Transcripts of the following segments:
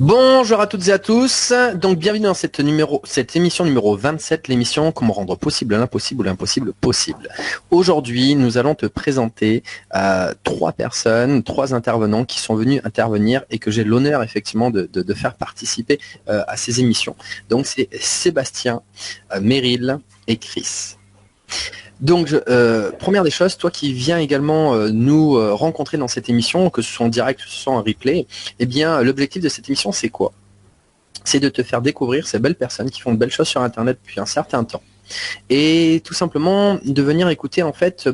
Bonjour à toutes et à tous, donc bienvenue dans cette émission numéro 27, l'émission Comment rendre possible l'impossible ou l'impossible possible. Aujourd'hui, nous allons te présenter trois intervenants qui sont venus intervenir et que j'ai l'honneur effectivement de faire participer à ces émissions. Donc c'est Sébastien, Meryl et Chris. Donc, première des choses, toi qui viens également nous rencontrer dans cette émission, que ce soit en direct, que ce soit en replay, eh bien, l'objectif de cette émission, c'est quoi? C'est de te faire découvrir ces belles personnes qui font de belles choses sur Internet depuis un certain temps. Et tout simplement, de venir écouter, en fait,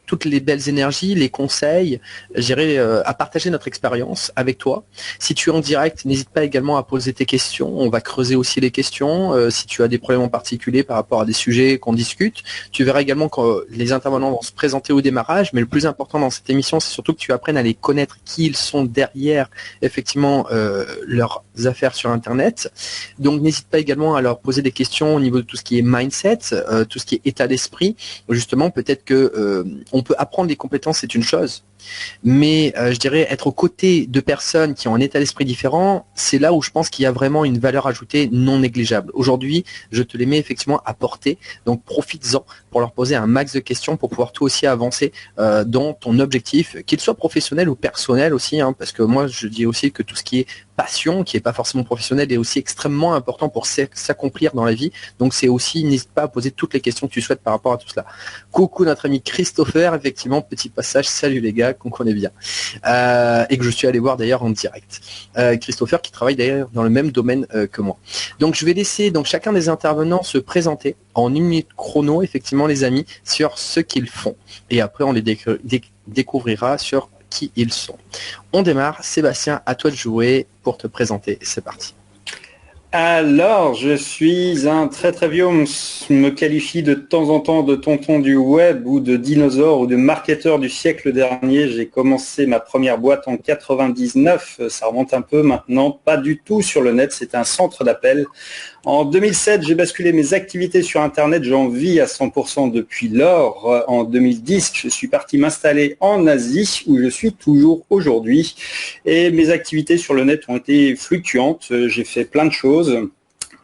toutes les belles énergies, les conseils, j'irai à partager notre expérience avec toi. Si tu es en direct, n'hésite pas également à poser tes questions. On va creuser aussi les questions. Si tu as des problèmes en particulier par rapport à des sujets qu'on discute, tu verras également que les intervenants vont se présenter au démarrage. Mais le plus important dans cette émission, c'est surtout que tu apprennes à les connaître, qui ils sont derrière effectivement leurs affaires sur Internet. Donc n'hésite pas également à leur poser des questions au niveau de tout ce qui est mindset, tout ce qui est état d'esprit. Justement, peut-être que on peut apprendre des compétences, c'est une chose, mais je dirais être aux côtés de personnes qui ont un état d'esprit différent, c'est là où je pense qu'il y a vraiment une valeur ajoutée non négligeable. Aujourd'hui, je te les mets effectivement à portée, donc profites-en pour leur poser un max de questions pour pouvoir toi aussi avancer dans ton objectif, qu'il soit professionnel ou personnel aussi, parce que moi je dis aussi que tout ce qui est passion, qui n'est pas forcément professionnel, est aussi extrêmement important pour s'accomplir dans la vie. Donc c'est aussi, n'hésite pas à poser toutes les questions que tu souhaites par rapport à tout cela. Coucou notre ami Christopher, effectivement, petit passage, salut les gars, qu'on connaît bien. Et que je suis allé voir d'ailleurs en direct. Christopher qui travaille d'ailleurs dans le même domaine que moi. Donc je vais laisser donc chacun des intervenants se présenter en 1 minute chrono, effectivement les amis, sur ce qu'ils font. Et après on les découvrira sur qui ils sont. On démarre. Sébastien, à toi de jouer pour te présenter. C'est parti. Alors, je suis un très très vieux, on me qualifie de temps en temps de tonton du web ou de dinosaure ou de marketeur du siècle dernier. J'ai commencé ma première boîte en 99, ça remonte un peu maintenant, pas du tout sur le net, c'est un centre d'appel. En 2007, j'ai basculé mes activités sur Internet, j'en vis à 100% depuis lors. En 2010, je suis parti m'installer en Asie, où je suis toujours aujourd'hui. Et mes activités sur le net ont été fluctuantes, j'ai fait plein de choses.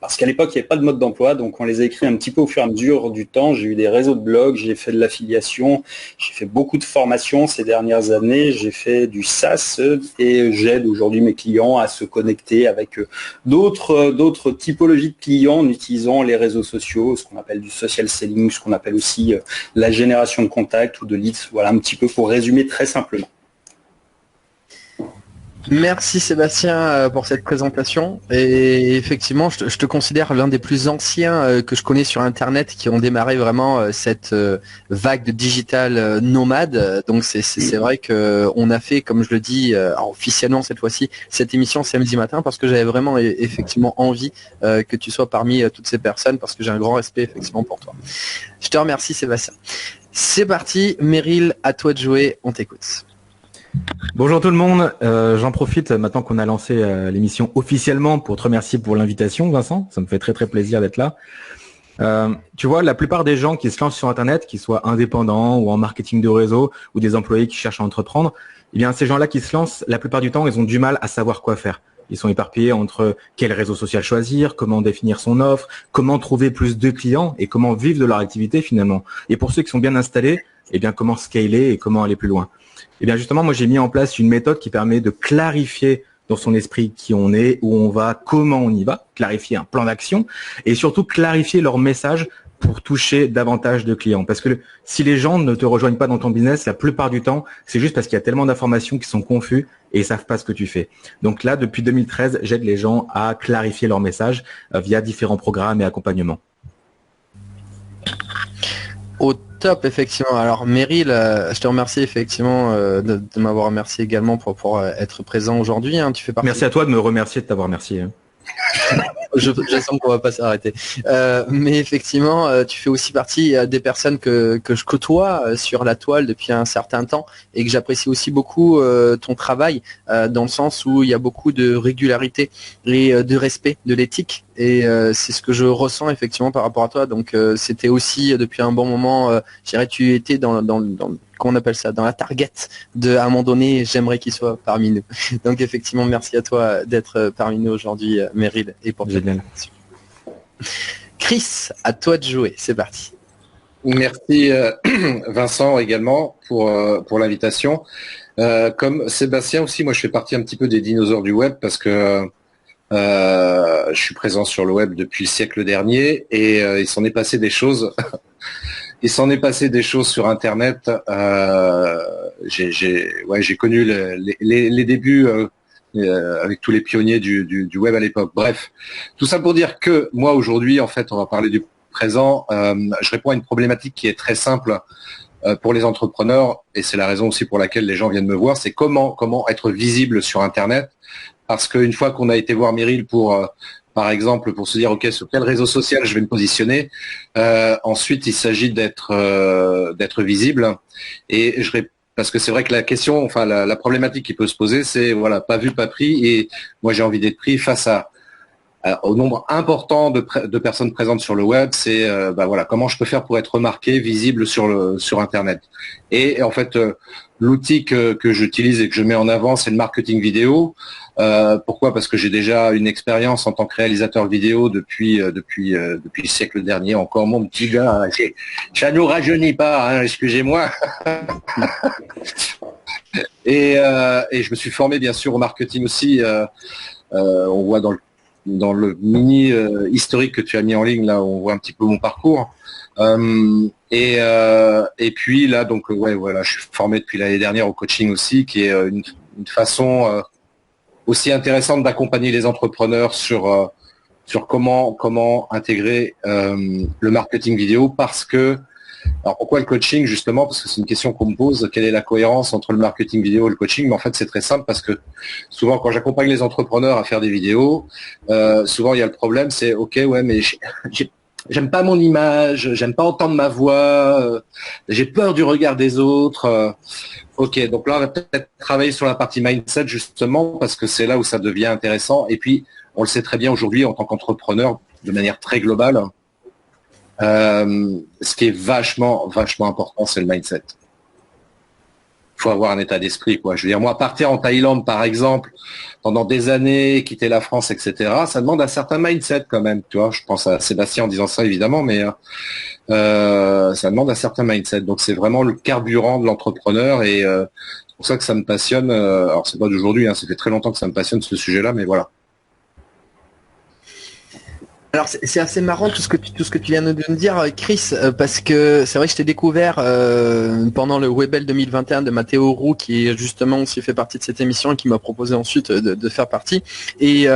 Parce qu'à l'époque, il n'y avait pas de mode d'emploi, donc on les a écrits un petit peu au fur et à mesure du temps. J'ai eu des réseaux de blogs, j'ai fait de l'affiliation, j'ai fait beaucoup de formations ces dernières années, j'ai fait du SaaS et j'aide aujourd'hui mes clients à se connecter avec d'autres typologies de clients en utilisant les réseaux sociaux, ce qu'on appelle du social selling, ce qu'on appelle aussi la génération de contacts ou de leads. Voilà un petit peu pour résumer très simplement. Merci Sébastien pour cette présentation. Et effectivement, je te considère l'un des plus anciens que je connais sur Internet qui ont démarré vraiment cette vague de digital nomade. Donc c'est vrai qu'on a fait, comme je le dis officiellement cette fois-ci, cette émission samedi matin parce que j'avais vraiment effectivement envie que tu sois parmi toutes ces personnes parce que j'ai un grand respect effectivement pour toi. Je te remercie Sébastien. C'est parti, Meryl, à toi de jouer, on t'écoute. Bonjour tout le monde, j'en profite maintenant qu'on a lancé l'émission officiellement pour te remercier pour l'invitation Vincent, ça me fait très très plaisir d'être là. Tu vois, la plupart des gens qui se lancent sur Internet, qu'ils soient indépendants ou en marketing de réseau ou des employés qui cherchent à entreprendre, eh bien ces gens-là qui se lancent, la plupart du temps, ils ont du mal à savoir quoi faire. Ils sont éparpillés entre quel réseau social choisir, comment définir son offre, comment trouver plus de clients et comment vivre de leur activité finalement. Et pour ceux qui sont bien installés, eh bien comment scaler et comment aller plus loin. Et bien justement, moi j'ai mis en place une méthode qui permet de clarifier dans son esprit qui on est, où on va, comment on y va, clarifier un plan d'action et surtout clarifier leur message pour toucher davantage de clients. Parce que si les gens ne te rejoignent pas dans ton business, la plupart du temps, c'est juste parce qu'il y a tellement d'informations qui sont confus et ils savent pas ce que tu fais. Donc là, depuis 2013, j'aide les gens à clarifier leur message via différents programmes et accompagnements. Au top, effectivement. Alors Meryl, je te remercie effectivement de m'avoir remercié également pour être présent aujourd'hui. Tu fais partie. Merci à toi de me remercier, de t'avoir remercié. Je sens qu'on va pas s'arrêter. Mais effectivement, tu fais aussi partie des personnes que je côtoie sur la toile depuis un certain temps et que j'apprécie aussi beaucoup ton travail dans le sens où il y a beaucoup de régularité et de respect de l'éthique. Et c'est ce que je ressens effectivement par rapport à toi. Donc c'était aussi depuis un bon moment, je dirais, tu étais dans qu'on appelle ça, dans la target de, à un moment donné, j'aimerais qu'il soit parmi nous. Donc effectivement, merci à toi d'être parmi nous aujourd'hui, Meryl, et pour Génial. Chris, à toi de jouer, c'est parti. Merci Vincent également pour l'invitation. Comme Sébastien aussi, moi je fais partie un petit peu des dinosaures du web parce que je suis présent sur le web depuis le siècle dernier et il s'en est passé des choses. Il s'en est passé des choses sur Internet. J'ai connu les débuts avec tous les pionniers du web à l'époque. Bref, tout ça pour dire que moi aujourd'hui, en fait, on va parler du présent. Je réponds à une problématique qui est très simple pour les entrepreneurs et c'est la raison aussi pour laquelle les gens viennent me voir. C'est comment être visible sur Internet. Parce qu'une fois qu'on a été voir Meryl par exemple, pour se dire ok sur quel réseau social je vais me positionner, ensuite il s'agit d'être visible. Et parce que c'est vrai que la question, enfin la problématique qui peut se poser, c'est voilà, pas vu, pas pris. Et moi j'ai envie d'être pris face au nombre important de personnes présentes sur le web. C'est voilà, comment je peux faire pour être remarqué, visible sur Internet. Et en fait, l'outil que j'utilise et que je mets en avant, c'est le marketing vidéo. Pourquoi ? Parce que j'ai déjà une expérience en tant que réalisateur vidéo depuis le siècle dernier. Encore mon petit gars, ça nous rajeunit pas, hein, excusez-moi. Et je me suis formé bien sûr au marketing aussi. On voit dans le mini historique que tu as mis en ligne, là on voit un petit peu mon parcours. Et puis là donc voilà, je suis formé depuis l'année dernière au coaching aussi, qui est une façon aussi intéressante d'accompagner les entrepreneurs sur comment intégrer le marketing vidéo. Parce que, alors pourquoi le coaching justement? Parce que c'est une question qu'on me pose, quelle est la cohérence entre le marketing vidéo et le coaching? Mais en fait c'est très simple, parce que souvent quand j'accompagne les entrepreneurs à faire des vidéos, souvent il y a le problème, c'est ok ouais mais j'aime pas mon image, j'aime pas entendre ma voix, j'ai peur du regard des autres. Ok, donc là on va peut-être travailler sur la partie mindset justement, parce que c'est là où ça devient intéressant. Et puis on le sait très bien aujourd'hui en tant qu'entrepreneur, de manière très globale, ce qui est vachement important, c'est le mindset. Il faut avoir un état d'esprit, quoi. Je veux dire, moi, partir en Thaïlande, par exemple, pendant des années, quitter la France, etc., ça demande un certain mindset quand même, tu vois. Je pense à Sébastien en disant ça, évidemment, mais ça demande un certain mindset. Donc, c'est vraiment le carburant de l'entrepreneur et c'est pour ça que ça me passionne. Alors, c'est pas d'aujourd'hui, hein, ça fait très longtemps que ça me passionne ce sujet-là, mais voilà. Alors c'est assez marrant tout ce que tu viens de me dire, Chris, parce que c'est vrai que je t'ai découvert pendant le Webel 2021 de Mathéo Roux, qui justement aussi fait partie de cette émission et qui m'a proposé ensuite de faire partie. Et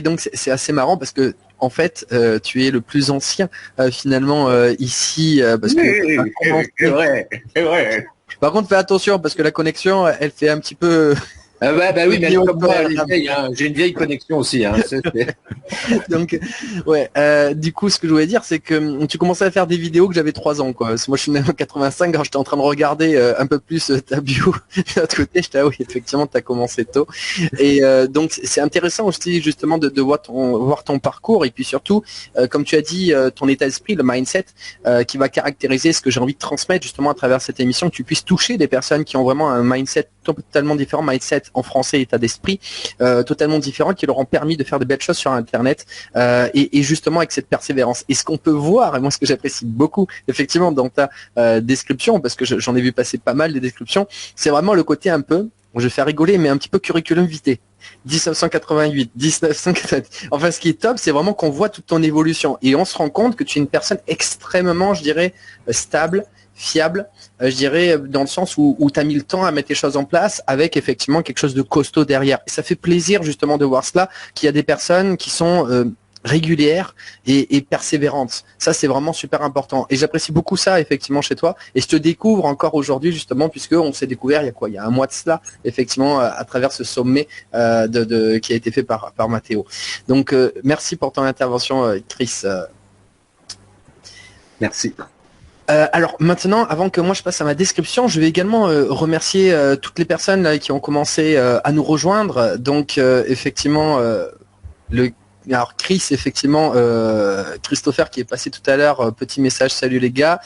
donc c'est assez marrant parce que en fait tu es le plus ancien finalement ici, parce que c'est vrai. Par contre fais attention parce que la connexion elle fait un petit peu bah oui, mais comme moi, j'ai une vieille connexion aussi. Hein. Donc, ouais. Du coup, ce que je voulais dire, c'est que tu commençais à faire des vidéos que j'avais 3 ans, quoi. Parce que moi, je suis né en 85, quand j'étais en train de regarder un peu plus ta bio. De l'autre côté, j'étais oui, effectivement, t'as commencé tôt. Et donc, c'est intéressant aussi, justement, de voir ton parcours. Et puis surtout, comme tu as dit, ton état d'esprit, le mindset, qui va caractériser ce que j'ai envie de transmettre, justement, à travers cette émission, que tu puisses toucher des personnes qui ont vraiment un mindset totalement différent, mindset en français, état d'esprit totalement différent, qui leur ont permis de faire de belles choses sur Internet et justement avec cette persévérance. Et ce qu'on peut voir, et moi ce que j'apprécie beaucoup effectivement dans ta description, parce que j'en ai vu passer pas mal des descriptions, c'est vraiment le côté un peu, je vais faire rigoler, mais un petit peu curriculum vitae. 1988, 1988. Enfin, ce qui est top, c'est vraiment qu'on voit toute ton évolution et on se rend compte que tu es une personne extrêmement, je dirais, stable, fiable, je dirais, dans le sens où tu as mis le temps à mettre les choses en place avec effectivement quelque chose de costaud derrière. Et ça fait plaisir justement de voir cela, qu'il y a des personnes qui sont régulières et persévérantes. Ça, c'est vraiment super important. Et j'apprécie beaucoup ça, effectivement, chez toi. Et je te découvre encore aujourd'hui, justement, puisqu'on s'est découvert il y a un mois de cela, effectivement, à travers ce sommet qui a été fait par Mathéo. Donc, merci pour ton intervention, Chris. Merci. Alors maintenant, avant que moi je passe à ma description, je vais également remercier toutes les personnes là, qui ont commencé à nous rejoindre. Donc effectivement, alors Chris, effectivement, Christopher qui est passé tout à l'heure, petit message, salut les gars.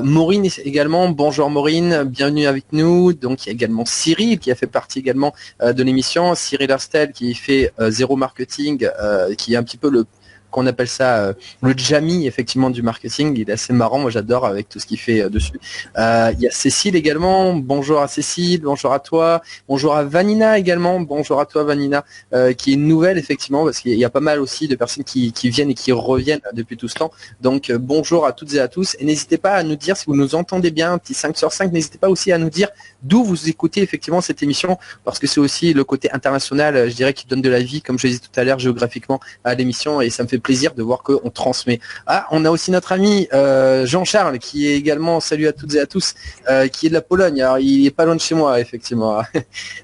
Maureen également, bonjour Maureen, bienvenue avec nous. Donc il y a également Cyril qui a fait partie également de l'émission, Cyril Herstel qui fait Zéro Marketing, qui est un petit peu qu'on appelle ça le Jamie effectivement du marketing. Il est assez marrant, moi j'adore avec tout ce qu'il fait dessus. Il y a Cécile également, bonjour à Cécile, bonjour à toi, bonjour à Vanina également, bonjour à toi Vanina, qui est une nouvelle effectivement parce qu'il y a pas mal aussi de personnes qui viennent et qui reviennent depuis tout ce temps. Donc bonjour à toutes et à tous et n'hésitez pas à nous dire si vous nous entendez bien, un petit 5 sur 5, n'hésitez pas aussi à nous dire d'où vous écoutez effectivement cette émission parce que c'est aussi le côté international, je dirais, qui donne de la vie, comme je disais tout à l'heure, géographiquement à l'émission et ça me fait plaisir de voir qu'on transmet. Ah, on a aussi notre ami Jean-Charles qui est également, salut à toutes et à tous, qui est de la Pologne. Alors il est pas loin de chez moi effectivement.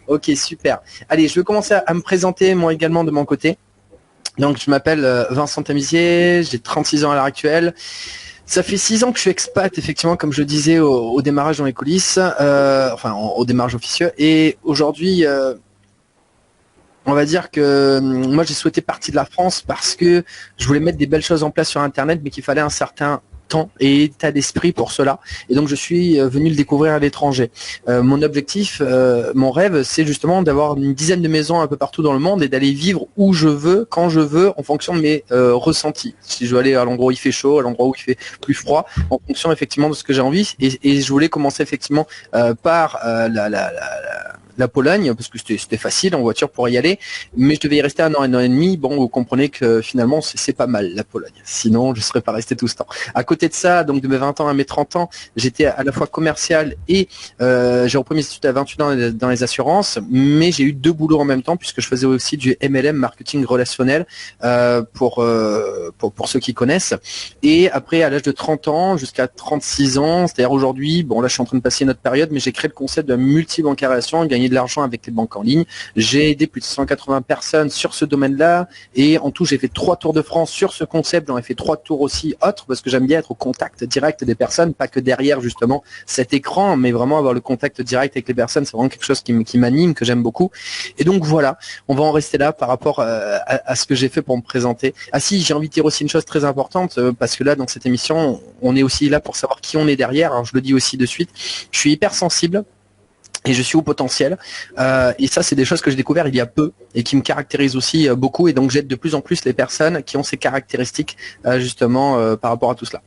Ok, super. Allez, je vais commencer à me présenter moi également de mon côté. Donc je m'appelle Vincent Tamizier, j'ai 36 ans à l'heure actuelle. Ça fait 6 ans que je suis expat, effectivement, comme je disais au démarrage dans les coulisses, au démarrage officieux. Et aujourd'hui, on va dire que moi j'ai souhaité partir de la France parce que je voulais mettre des belles choses en place sur Internet, mais qu'il fallait un certain temps et état d'esprit pour cela. Et donc je suis venu le découvrir à l'étranger. Mon objectif, mon rêve, c'est justement d'avoir une dizaine de maisons un peu partout dans le monde et d'aller vivre où je veux, quand je veux, en fonction de mes ressentis. Si je veux aller à l'endroit où il fait chaud, à l'endroit où il fait plus froid, en fonction effectivement de ce que j'ai envie. Et je voulais commencer effectivement par la Pologne, parce que c'était facile en voiture pour y aller, mais je devais y rester 1 an et demi. Bon, vous comprenez que finalement c'est pas mal la Pologne, sinon je serais pas resté tout ce temps. À côté de ça, donc de mes 20 ans à mes 30 ans, j'étais à la fois commercial et j'ai repris mes études à 28 ans dans les assurances, mais j'ai eu 2 boulots en même temps puisque je faisais aussi du MLM, marketing relationnel, pour ceux qui connaissent. Et après, à l'âge de 30 ans jusqu'à 36 ans, c'est-à-dire aujourd'hui, bon là je suis en train de passer une autre période, mais j'ai créé le concept de multibancarisation, gagner de l'argent avec les banques en ligne. J'ai aidé plus de 180 personnes sur ce domaine-là et en tout j'ai fait 3 tours de France sur ce concept. J'en ai fait 3 tours aussi autres parce que j'aime bien être au contact direct des personnes, pas que derrière justement cet écran, mais vraiment avoir le contact direct avec les personnes. C'est vraiment quelque chose qui m'anime, que j'aime beaucoup. Et donc voilà, on va en rester là par rapport à ce que j'ai fait pour me présenter. Ah si, j'ai envie de dire aussi une chose très importante parce que là dans cette émission, on est aussi là pour savoir qui on est derrière. Alors je le dis aussi de suite, je suis hyper sensible. Et je suis au potentiel. Et ça, c'est des choses que j'ai découvert il y a peu et qui me caractérisent aussi beaucoup. Et donc, j'aide de plus en plus les personnes qui ont ces caractéristiques justement par rapport à tout cela.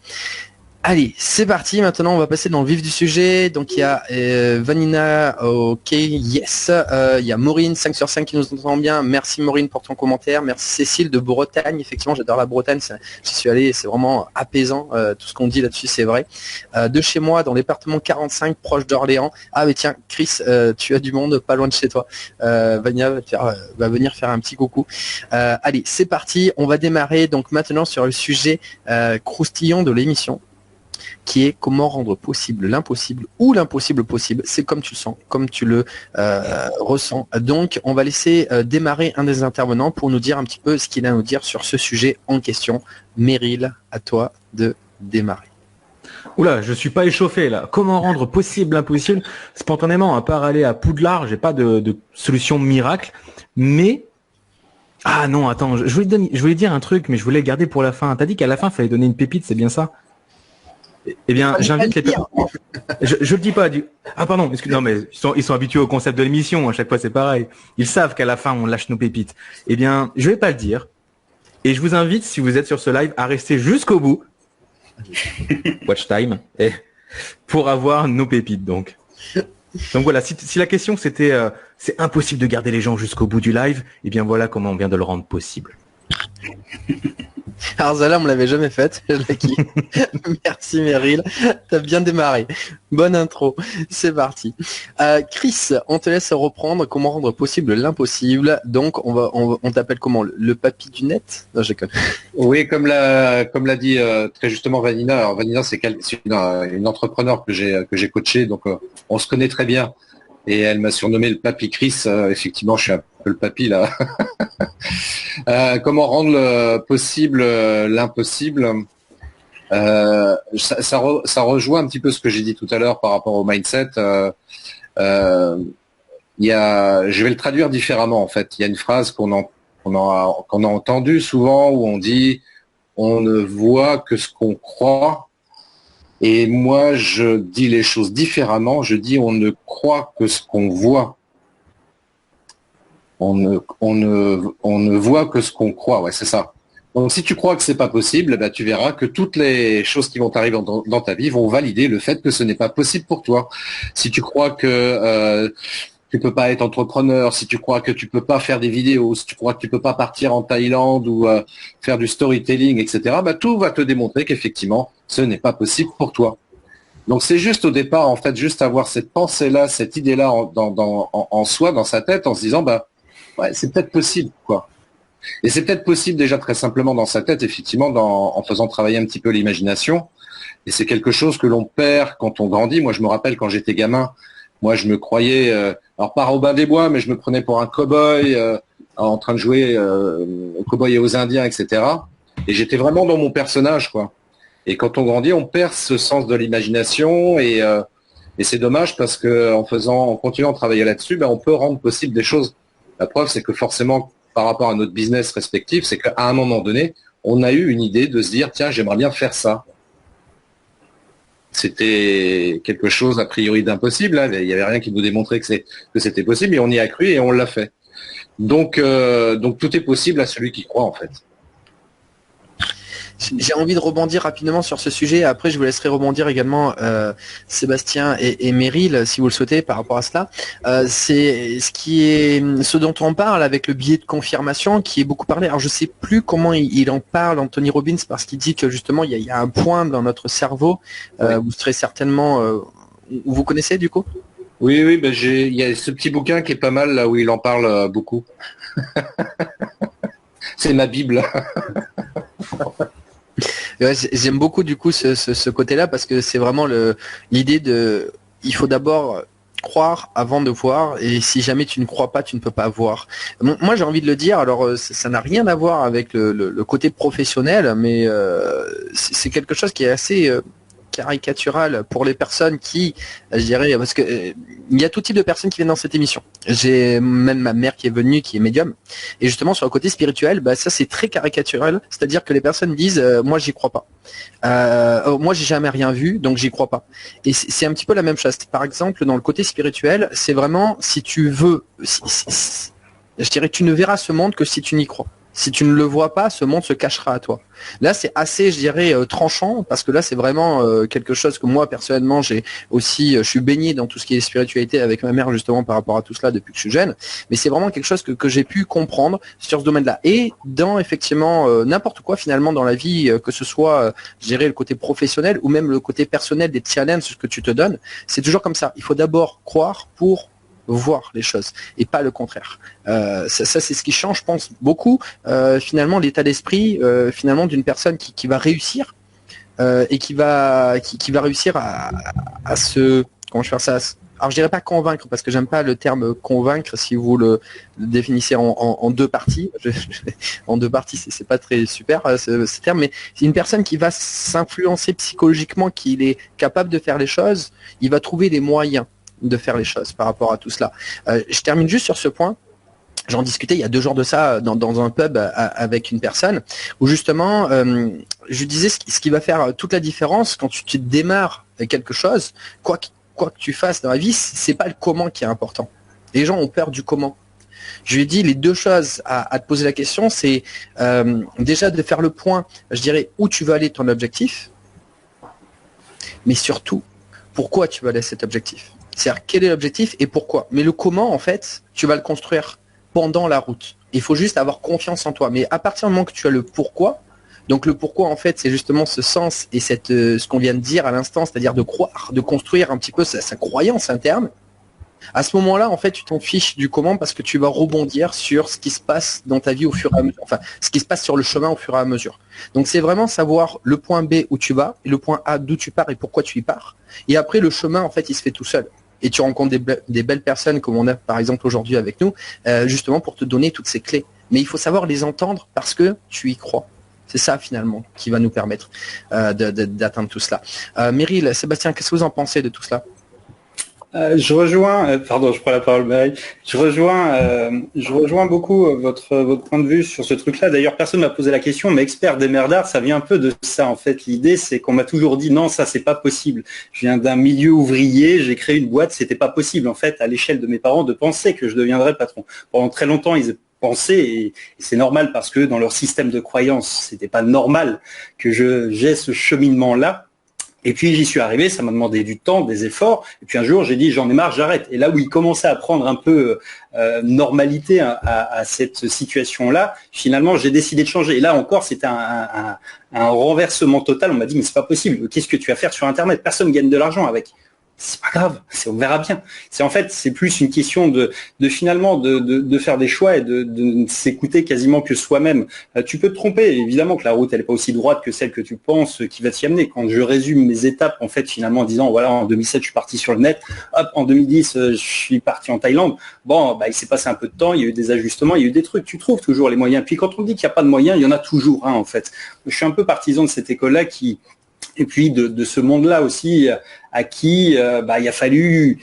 Allez, c'est parti. Maintenant, on va passer dans le vif du sujet. Donc, il y a Vanina, ok, yes. Il y a Maureen, 5 sur 5 qui nous entend bien. Merci Maureen pour ton commentaire. Merci Cécile de Bretagne. Effectivement, j'adore la Bretagne. J'y suis allé, c'est vraiment apaisant. Tout ce qu'on dit là-dessus, c'est vrai. De chez moi, dans le département 45, proche d'Orléans. Ah, mais tiens, Chris, tu as du monde pas loin de chez toi. Vanina va venir faire un petit coucou. Allez, c'est parti. On va démarrer donc maintenant sur le sujet croustillant de l'émission, qui est comment rendre possible l'impossible ou l'impossible possible. C'est comme tu le sens, comme tu le ressens. Donc, on va laisser démarrer un des intervenants pour nous dire un petit peu ce qu'il a à nous dire sur ce sujet en question. Meryl, à toi de démarrer. Oula, je suis pas échauffé là. Comment rendre possible l'impossible spontanément, à part aller à Poudlard, j'ai pas de solution miracle, mais ah non, attends, je voulais dire un truc, mais je voulais le garder pour la fin. T'as dit qu'à la fin, il fallait donner une pépite, c'est bien ça? Eh bien, j'invite les personnes. Je le dis pas. Ah pardon. Non mais ils sont habitués au concept de l'émission. À chaque fois c'est pareil. Ils savent qu'à la fin on lâche nos pépites. Eh bien, je vais pas le dire. Et je vous invite, si vous êtes sur ce live, à rester jusqu'au bout. Watch time. Pour avoir nos pépites donc. Donc voilà. Si la question c'était c'est impossible de garder les gens jusqu'au bout du live. Eh bien voilà comment on vient de le rendre possible. Alors Zala, on me l'avait jamais faite, je l'ai qui. Merci Meryl, t'as bien démarré. Bonne intro, c'est parti. Chris, on te laisse reprendre comment rendre possible l'impossible. Donc on t'appelle comment, le papy du net? Non, je connais. Oui, comme l'a dit très justement Vanina. Alors Vanina, c'est une entrepreneur que j'ai coachée, donc on se connaît très bien. Et elle m'a surnommé le papy Chris. Effectivement, je suis un peu le papy là. Comment rendre possible l'impossible? Ça rejoint un petit peu ce que j'ai dit tout à l'heure par rapport au mindset. Je vais le traduire différemment en fait. Il y a une phrase qu'on qu'on a entendu souvent, où on dit on ne voit que ce qu'on croit. Et moi, je dis les choses différemment. Je dis on ne croit que ce qu'on voit. On ne voit que ce qu'on croit. Ouais, c'est ça. Donc, si tu crois que c'est pas possible, bah, tu verras que toutes les choses qui vont t'arriver dans ta vie vont valider le fait que ce n'est pas possible pour toi. Si tu crois que tu peux pas être entrepreneur, si tu crois que tu peux pas faire des vidéos, si tu crois que tu peux pas partir en Thaïlande ou faire du storytelling, etc., bah, tout va te démontrer qu'effectivement, ce n'est pas possible pour toi. Donc, c'est juste au départ, en fait, juste avoir cette pensée-là, cette idée-là en soi, dans sa tête, en se disant, bah, ouais, c'est peut-être possible, quoi. Et c'est peut-être possible déjà très simplement dans sa tête, effectivement, en faisant travailler un petit peu l'imagination. Et c'est quelque chose que l'on perd quand on grandit. Moi, je me rappelle quand j'étais gamin, moi, je me croyais, alors pas Robin des Bois, mais je me prenais pour un cow-boy en train de jouer aux cow-boys et aux Indiens, etc. Et j'étais vraiment dans mon personnage, quoi. Et quand on grandit, on perd ce sens de l'imagination et c'est dommage parce que en continuant à travailler là-dessus, ben, on peut rendre possible des choses. La preuve, c'est que forcément, par rapport à notre business respectif, c'est qu'à un moment donné, on a eu une idée de se dire, tiens, j'aimerais bien faire ça. C'était quelque chose, a priori, d'impossible. Hein. Il n'y avait rien qui nous démontrait que c'était possible, et on y a cru et on l'a fait. Donc tout est possible à celui qui croit, en fait. J'ai envie de rebondir rapidement sur ce sujet. Après, je vous laisserai rebondir également Sébastien et Meryl, si vous le souhaitez, par rapport à cela. C'est ce dont on parle avec le biais de confirmation, qui est beaucoup parlé. Alors, je sais plus comment il en parle, Anthony Robbins, parce qu'il dit que justement, il y a un point dans notre cerveau. Vous serez certainement, vous connaissez du coup? Oui, ben il y a ce petit bouquin qui est pas mal là où il en parle beaucoup. C'est ma Bible. Ouais, j'aime beaucoup du coup ce côté-là parce que c'est vraiment l'idée de il faut d'abord croire avant de voir, et si jamais tu ne crois pas, tu ne peux pas voir. Moi j'ai envie de le dire, alors ça n'a rien à voir avec le côté professionnel, mais c'est quelque chose qui est assez caricatural pour les personnes qui, je dirais, parce que il y a tout type de personnes qui viennent dans cette émission. J'ai même ma mère qui est venue, qui est médium, et justement sur le côté spirituel, bah ça c'est très caricatural, c'est-à-dire que les personnes disent moi j'y crois pas, moi j'ai jamais rien vu donc j'y crois pas. Et c'est un petit peu la même chose. Par exemple dans le côté spirituel, c'est vraiment si tu veux, je dirais tu ne verras ce monde que si tu n'y crois. Si tu ne le vois pas, ce monde se cachera à toi. Là, c'est assez, je dirais, tranchant, parce que là, c'est vraiment quelque chose que moi, personnellement, je suis baigné dans tout ce qui est spiritualité avec ma mère, justement, par rapport à tout cela depuis que je suis jeune. Mais c'est vraiment quelque chose que j'ai pu comprendre sur ce domaine-là. Et dans, effectivement, n'importe quoi, finalement, dans la vie, que ce soit, je dirais, le côté professionnel ou même le côté personnel des challenges que tu te donnes, c'est toujours comme ça. Il faut d'abord croire pour voir les choses et pas le contraire. Ça c'est ce qui change, je pense, beaucoup finalement l'état d'esprit finalement d'une personne qui va réussir et qui va réussir à se, comment je fais ça, alors je dirais pas convaincre parce que j'aime pas le terme convaincre si vous le définissez en deux parties. En deux parties, c'est pas très super ce terme, mais c'est une personne qui va s'influencer psychologiquement, qu'il est capable de faire les choses, il va trouver les moyens de faire les choses par rapport à tout cela. Je termine juste sur ce point. J'en discutais il y a 2 jours de ça dans un pub avec une personne où justement je disais ce qui va faire toute la différence quand tu démarres quelque chose, quoi que tu fasses dans la vie, c'est pas le comment qui est important. Les gens ont peur du comment. Je lui ai dit les 2 choses à te poser la question, c'est déjà de faire le point, je dirais, où tu veux aller ton objectif, mais surtout pourquoi tu veux aller à cet objectif. C'est-à-dire quel est l'objectif et pourquoi. Mais le comment, en fait, tu vas le construire pendant la route. Il faut juste avoir confiance en toi. Mais à partir du moment que tu as le pourquoi, donc le pourquoi, en fait, c'est justement ce sens et ce qu'on vient de dire à l'instant, c'est-à-dire de croire, de construire un petit peu sa croyance interne. À ce moment-là, en fait, tu t'en fiches du comment parce que tu vas rebondir sur ce qui se passe dans ta vie au fur et à mesure. Enfin, ce qui se passe sur le chemin au fur et à mesure. Donc, c'est vraiment savoir le point B où tu vas et le point A d'où tu pars et pourquoi tu y pars. Et après, le chemin, en fait, il se fait tout seul. Et tu rencontres des belles personnes comme on a, par exemple, aujourd'hui avec nous, justement pour te donner toutes ces clés. Mais il faut savoir les entendre parce que tu y crois. C'est ça, finalement, qui va nous permettre d'atteindre tout cela. Meryl, Sébastien, qu'est-ce que vous en pensez de tout cela ? Je rejoins, pardon, je prends la parole, Marie. Je rejoins beaucoup votre point de vue sur ce truc-là. D'ailleurs, personne m'a posé la question, mais expert des merdards, ça vient un peu de ça, en fait. L'idée, c'est qu'on m'a toujours dit, non, ça, c'est pas possible. Je viens d'un milieu ouvrier, j'ai créé une boîte, c'était pas possible, en fait, à l'échelle de mes parents, de penser que je deviendrais patron. Pendant très longtemps, ils pensaient, et c'est normal parce que dans leur système de croyance, c'était pas normal que j'ai ce cheminement-là. Et puis j'y suis arrivé, ça m'a demandé du temps, des efforts. Et puis un jour, j'ai dit j'en ai marre, j'arrête. Et là où il commençait à prendre un peu normalité à cette situation-là, finalement, j'ai décidé de changer. Et là encore, c'était un renversement total. On m'a dit mais c'est pas possible. Qu'est-ce que tu vas faire sur Internet? Personne gagne de l'argent avec. C'est pas grave, on verra bien. C'est plus une question de finalement de faire des choix et de s'écouter quasiment que soi-même. Tu peux te tromper, évidemment que la route elle est pas aussi droite que celle que tu penses qui va t'y amener. Quand je résume mes étapes en fait finalement en disant voilà en 2007 je suis parti sur le net, hop en 2010 je suis parti en Thaïlande. Bon bah il s'est passé un peu de temps, il y a eu des ajustements, il y a eu des trucs. Tu trouves toujours les moyens. Puis quand on dit qu'il n'y a pas de moyens, il y en a toujours un en fait. Je suis un peu partisan de cette école-là et puis de ce monde-là aussi à qui il a fallu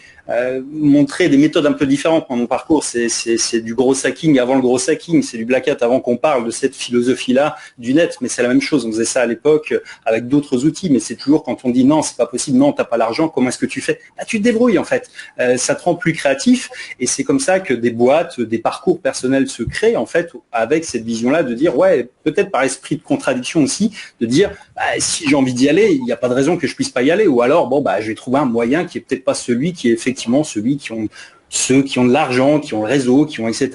montrer des méthodes un peu différentes. Dans mon parcours, c'est du gros hacking avant le gros hacking, c'est du black hat avant qu'on parle de cette philosophie-là du net, mais c'est la même chose. On faisait ça à l'époque avec d'autres outils, mais c'est toujours quand on dit non, c'est pas possible, non, t'as pas l'argent, comment est-ce que tu fais? Bah, tu te débrouilles en fait. Ça te rend plus créatif et c'est comme ça que des boîtes, des parcours personnels se créent en fait avec cette vision-là de dire ouais, peut-être par esprit de contradiction aussi, de dire bah, si j'ai envie d'y aller, il n'y a pas de raison que je puisse pas y aller, ou alors bon bah je vais trouver un moyen qui est peut-être pas celui qui est effectivement celui ceux qui ont de l'argent, qui ont le réseau, qui ont etc.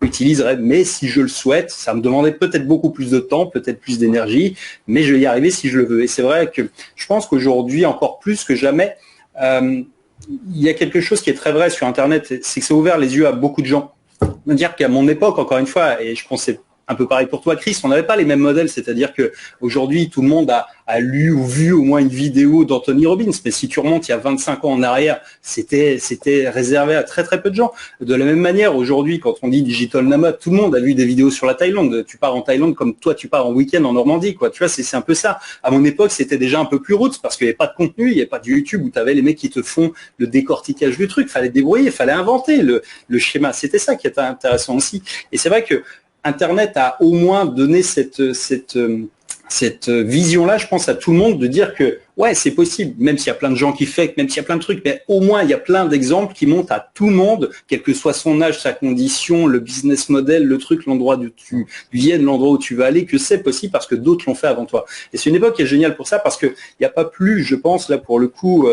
utiliseraient. Mais si je le souhaite, ça me demandait peut-être beaucoup plus de temps, peut-être plus d'énergie, mais je vais y arriver si je le veux. Et c'est vrai que je pense qu'aujourd'hui, encore plus que jamais, il y a quelque chose qui est très vrai sur Internet, c'est que ça a ouvert les yeux à beaucoup de gens. Dire qu'à mon époque, encore une fois, et je pensais un peu pareil pour toi, Chris, on n'avait pas les mêmes modèles, c'est-à-dire que aujourd'hui tout le monde a lu ou vu au moins une vidéo d'Anthony Robbins, mais si tu remontes il y a 25 ans en arrière, c'était réservé à très très peu de gens. De la même manière, aujourd'hui, quand on dit digital nomade, tout le monde a vu des vidéos sur la Thaïlande. Tu pars en Thaïlande comme toi, tu pars en week-end en Normandie, quoi. Tu vois, c'est un peu ça. À mon époque, c'était déjà un peu plus roots parce qu'il n'y avait pas de contenu, il n'y avait pas de YouTube où tu avais les mecs qui te font le décortiquage du truc. Fallait débrouiller, fallait inventer le schéma. C'était ça qui était intéressant aussi. Et c'est vrai que Internet a au moins donné cette vision-là, je pense, à tout le monde de dire que ouais, c'est possible, même s'il y a plein de gens qui fake, même s'il y a plein de trucs, mais au moins il y a plein d'exemples qui montrent à tout le monde, quel que soit son âge, sa condition, le business model, le truc, l'endroit d'où tu viens, l'endroit où tu vas aller, que c'est possible parce que d'autres l'ont fait avant toi. Et c'est une époque qui est géniale pour ça parce que il n'y a pas plus, je pense, là pour le coup,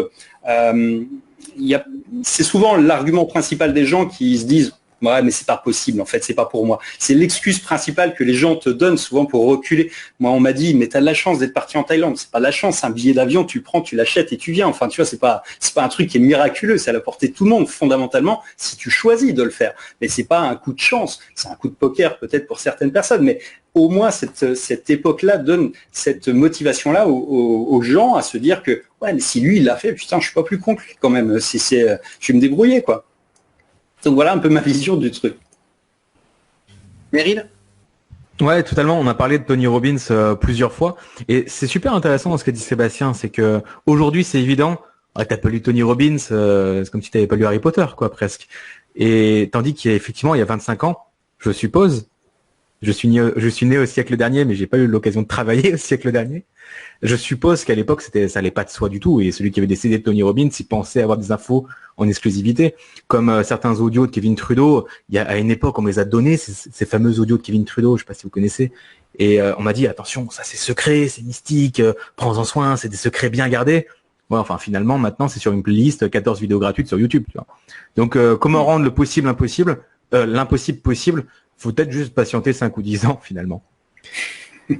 c'est souvent l'argument principal des gens qui se disent ouais, mais c'est pas possible, en fait, c'est pas pour moi. C'est l'excuse principale que les gens te donnent souvent pour reculer. Moi, on m'a dit, mais t'as de la chance d'être parti en Thaïlande. C'est pas de la chance, un billet d'avion, tu le prends, tu l'achètes et tu viens. Enfin, tu vois, c'est pas un truc qui est miraculeux, c'est à la portée de tout le monde, fondamentalement, si tu choisis de le faire. Mais c'est pas un coup de chance, c'est un coup de poker, peut-être pour certaines personnes, mais au moins, cette époque-là donne cette motivation-là aux gens à se dire que, ouais, mais si lui, il l'a fait, putain, je suis pas plus con que lui, quand même. Je vais me débrouiller, quoi. Donc voilà un peu ma vision du truc. Meryl ? Ouais, totalement. On a parlé de Tony Robbins plusieurs fois. Et c'est super intéressant dans ce qu'a dit Sébastien. C'est que aujourd'hui, c'est évident. Ah, t'as pas lu Tony Robbins, c'est comme si t'avais pas lu Harry Potter, quoi, presque. Et tandis qu'effectivement, il y a 25 ans, je suppose, je suis né au siècle dernier, mais j'ai pas eu l'occasion de travailler au siècle dernier. Je suppose qu'à l'époque, ça allait pas de soi du tout. Et celui qui avait décédé de Tony Robbins, il pensait avoir des infos en exclusivité. Comme certains audios de Kevin Trudeau, à une époque, on me les a donnés, ces fameux audios de Kevin Trudeau, je sais pas si vous connaissez. Et on m'a dit, attention, ça c'est secret, c'est mystique, prends-en soin, c'est des secrets bien gardés. Ouais, enfin, finalement, maintenant, c'est sur une playlist, 14 vidéos gratuites sur YouTube. Tu vois. Donc, comment rendre le possible impossible, l'impossible possible? Faut peut-être juste patienter 5 ou 10 ans, finalement.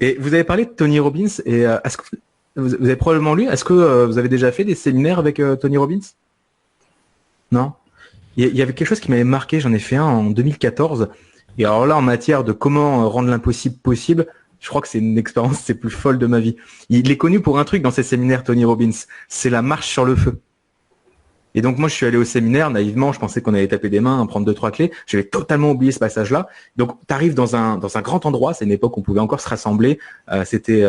Et vous avez parlé de Tony Robbins, et est-ce que vous avez probablement lu, est-ce que vous avez déjà fait des séminaires avec Tony Robbins? Non? Il y avait quelque chose qui m'avait marqué, j'en ai fait un en 2014, et alors là, en matière de comment rendre l'impossible possible, je crois que c'est une expérience, c'est plus folle de ma vie. Il est connu pour un truc dans ses séminaires, Tony Robbins, c'est la marche sur le feu. Et donc moi je suis allé au séminaire naïvement, je pensais qu'on allait taper des mains, prendre 2-3 clés. J'avais totalement oublié ce passage-là. Donc tu arrives dans un grand endroit, c'est une époque où on pouvait encore se rassembler. C'était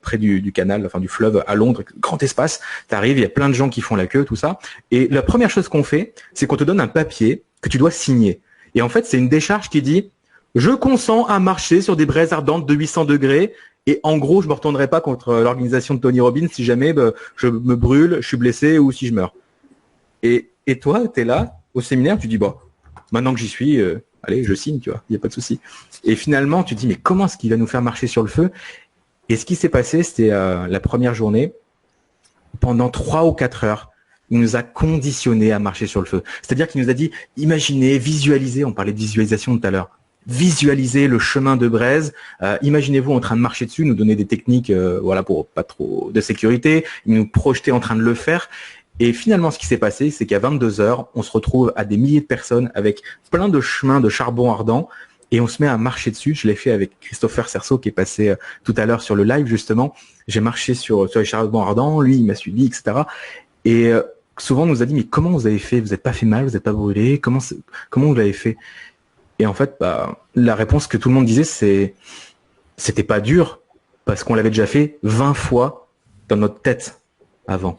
près du canal, enfin du fleuve à Londres, grand espace. Tu arrives, il y a plein de gens qui font la queue, tout ça. Et la première chose qu'on fait, c'est qu'on te donne un papier que tu dois signer. Et en fait c'est une décharge qui dit je consens à marcher sur des braises ardentes de 800 degrés. Et en gros, je me retournerai pas contre l'organisation de Tony Robbins si jamais je me brûle, je suis blessé ou si je meurs. Et toi, tu es là, au séminaire, tu dis, bon, maintenant que j'y suis, allez, je signe, tu vois, il n'y a pas de souci. Et finalement, tu te dis, mais comment est-ce qu'il va nous faire marcher sur le feu? Et ce qui s'est passé, c'était la première journée, pendant 3 ou 4 heures, il nous a conditionnés à marcher sur le feu. C'est-à-dire qu'il nous a dit, imaginez, visualisez, on parlait de visualisation tout à l'heure, visualisez le chemin de braise, imaginez-vous en train de marcher dessus, nous donner des techniques, voilà, pour pas trop de sécurité, nous projeter en train de le faire. Et finalement, ce qui s'est passé, c'est qu'à 22 heures, on se retrouve à des milliers de personnes avec plein de chemins de charbon ardent et on se met à marcher dessus. Je l'ai fait avec Christopher Cerceau qui est passé tout à l'heure sur le live, justement. J'ai marché sur les charbons ardents, lui, il m'a suivi, etc. Et souvent, on nous a dit, mais comment vous avez fait? Vous n'êtes pas fait mal, vous n'êtes pas brûlé? Comment vous l'avez fait? Et en fait, la réponse que tout le monde disait, c'était pas dur parce qu'on l'avait déjà fait 20 fois dans notre tête avant.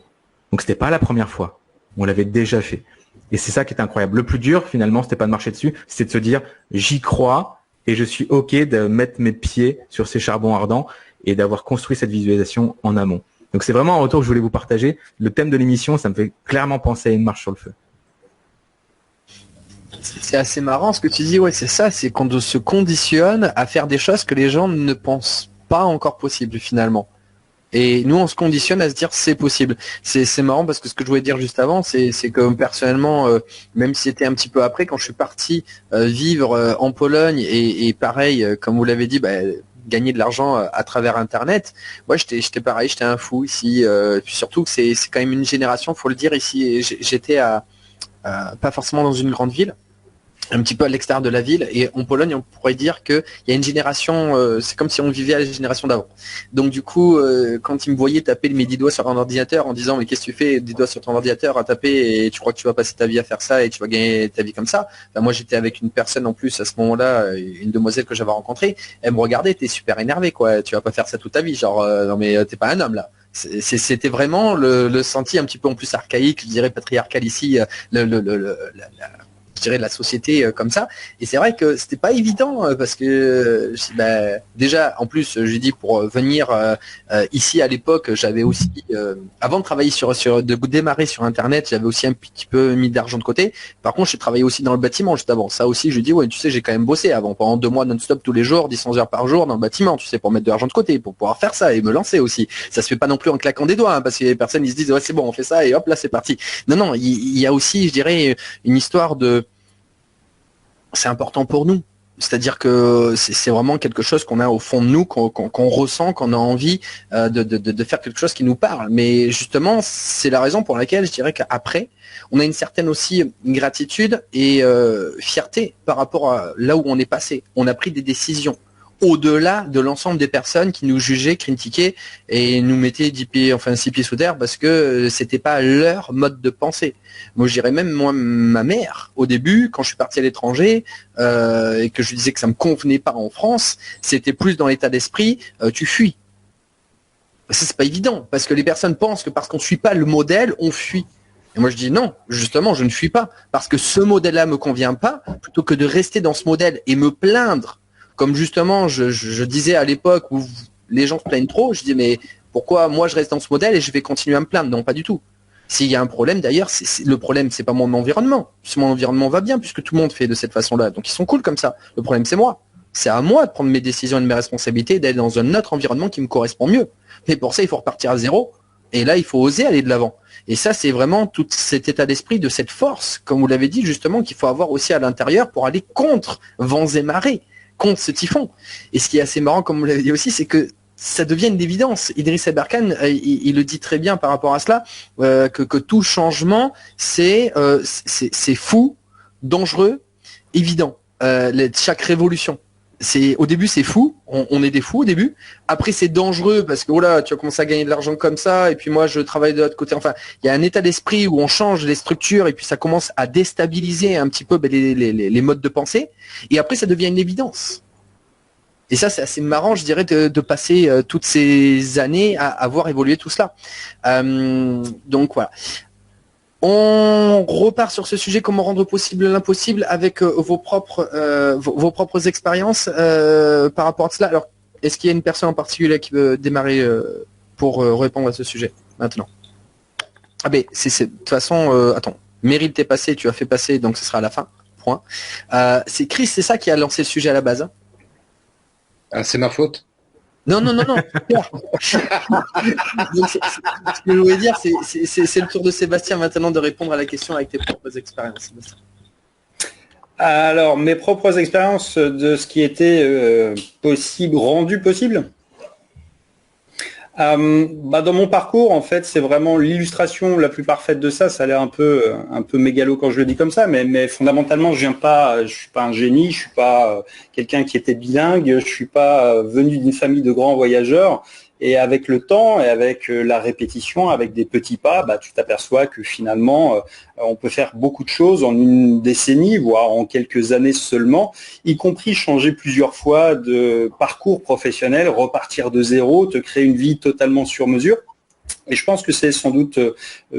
Donc c'était pas la première fois, on l'avait déjà fait. Et c'est ça qui est incroyable. Le plus dur finalement, c'était pas de marcher dessus, c'était de se dire j'y crois et je suis ok de mettre mes pieds sur ces charbons ardents et d'avoir construit cette visualisation en amont. Donc c'est vraiment un retour que je voulais vous partager. Le thème de l'émission, ça me fait clairement penser à une marche sur le feu. C'est assez marrant ce que tu dis, ouais, c'est ça, c'est qu'on se conditionne à faire des choses que les gens ne pensent pas encore possibles finalement. Et nous, on se conditionne à se dire c'est possible. C'est marrant parce que ce que je voulais dire juste avant, c'est que personnellement, même si c'était un petit peu après, quand je suis parti vivre en Pologne et pareil, comme vous l'avez dit, gagner de l'argent à travers Internet, moi j'étais pareil, j'étais un fou ici. Puis surtout que c'est quand même une génération, faut le dire ici. J'étais pas forcément dans une grande ville, un petit peu à l'extérieur de la ville, et en Pologne on pourrait dire qu'il y a une génération, c'est comme si on vivait à la génération d'avant. Donc du coup, quand ils me voyaient taper mes 10 doigts sur un ordinateur en disant mais qu'est-ce que tu fais, 10 doigts sur ton ordinateur à taper et tu crois que tu vas passer ta vie à faire ça et tu vas gagner ta vie comme ça, moi j'étais avec une personne en plus à ce moment-là, une demoiselle que j'avais rencontrée, elle me regardait, t'es super énervé quoi, tu vas pas faire ça toute ta vie, genre non mais t'es pas un homme là. C'était vraiment le senti un petit peu en plus archaïque, je dirais patriarcal ici, je dirais de la société comme ça. Et c'est vrai que c'était pas évident parce que déjà en plus je dis pour venir ici à l'époque, j'avais aussi avant de travailler de démarrer sur Internet, j'avais aussi un petit peu mis d'argent de côté. Par contre, j'ai travaillé aussi dans le bâtiment juste avant. Ça aussi, je dis ouais, tu sais, j'ai quand même bossé avant pendant 2 mois non-stop tous les jours, 10 heures par jour dans le bâtiment, tu sais, pour mettre de l'argent de côté, pour pouvoir faire ça et me lancer aussi. Ça se fait pas non plus en claquant des doigts parce que les personnes ils se disent ouais, c'est bon, on fait ça et hop là c'est parti. Non, il y a aussi, je dirais, une histoire de c'est important pour nous. C'est-à-dire que c'est vraiment quelque chose qu'on a au fond de nous, qu'on ressent, qu'on a envie de faire quelque chose qui nous parle. Mais justement, c'est la raison pour laquelle je dirais qu'après, on a une certaine aussi gratitude et fierté par rapport à là où on est passé. On a pris des décisions au-delà de l'ensemble des personnes qui nous jugeaient, critiquaient et nous mettaient 6 pieds sous terre parce que c'était pas leur mode de pensée. Moi, je dirais même ma mère, au début, quand je suis parti à l'étranger et que je disais que ça me convenait pas en France, c'était plus dans l'état d'esprit, tu fuis. Ça, c'est pas évident parce que les personnes pensent que parce qu'on suit pas le modèle, on fuit. Et moi, je dis non, justement, je ne fuis pas parce que ce modèle-là me convient pas, plutôt que de rester dans ce modèle et me plaindre. Comme justement, je disais à l'époque où les gens se plaignent trop, je dis mais pourquoi moi je reste dans ce modèle et je vais continuer à me plaindre? Non, pas du tout. S'il y a un problème d'ailleurs, le problème c'est pas mon environnement. Si mon environnement va bien, puisque tout le monde fait de cette façon-là, donc ils sont cool comme ça. Le problème c'est moi. C'est à moi de prendre mes décisions et de mes responsabilités, d'aller dans un autre environnement qui me correspond mieux. Mais pour ça, il faut repartir à zéro. Et là, il faut oser aller de l'avant. Et ça, c'est vraiment tout cet état d'esprit, de cette force, comme vous l'avez dit justement, qu'il faut avoir aussi à l'intérieur pour aller contre vents et marées, contre ce typhon. Et ce qui est assez marrant, comme vous l'avez dit aussi, c'est que ça devient une évidence. Idriss Aberkan, il le dit très bien par rapport à cela, que tout changement, c'est fou, dangereux, évident. Chaque révolution. au début c'est fou, on est des fous au début. Après c'est dangereux parce que voilà, tu vas commencer à gagner de l'argent comme ça, et puis moi je travaille de l'autre côté. Enfin, il y a un état d'esprit où on change les structures et puis ça commence à déstabiliser un petit peu les modes de pensée. Et après ça devient une évidence. Et ça c'est assez marrant, je dirais, de passer toutes ces années à voir évoluer tout cela. Donc voilà. On repart sur ce sujet, comment rendre possible l'impossible avec vos propres expériences par rapport à cela. Alors, est-ce qu'il y a une personne en particulier qui veut démarrer pour répondre à ce sujet maintenant? Ah ben, de toute façon, attends, Meryl t'es passé, tu as fait passer, donc ce sera à la fin. Point. C'est Chris, c'est ça qui a lancé le sujet à la base. Hein. Ah, c'est ma faute. Non. Donc, ce que je voulais dire, c'est le tour de Sébastien maintenant de répondre à la question avec tes propres expériences. Alors, mes propres expériences de ce qui était rendu possible. Dans mon parcours, en fait, c'est vraiment l'illustration la plus parfaite de ça. Ça a l'air un peu mégalo quand je le dis comme ça, mais fondamentalement, je suis pas un génie, je suis pas quelqu'un qui était bilingue, je suis pas venu d'une famille de grands voyageurs. Et avec le temps et avec la répétition, avec des petits pas, tu t'aperçois que finalement, on peut faire beaucoup de choses en une décennie, voire en quelques années seulement, y compris changer plusieurs fois de parcours professionnel, repartir de zéro, te créer une vie totalement sur mesure. Et je pense que c'est sans doute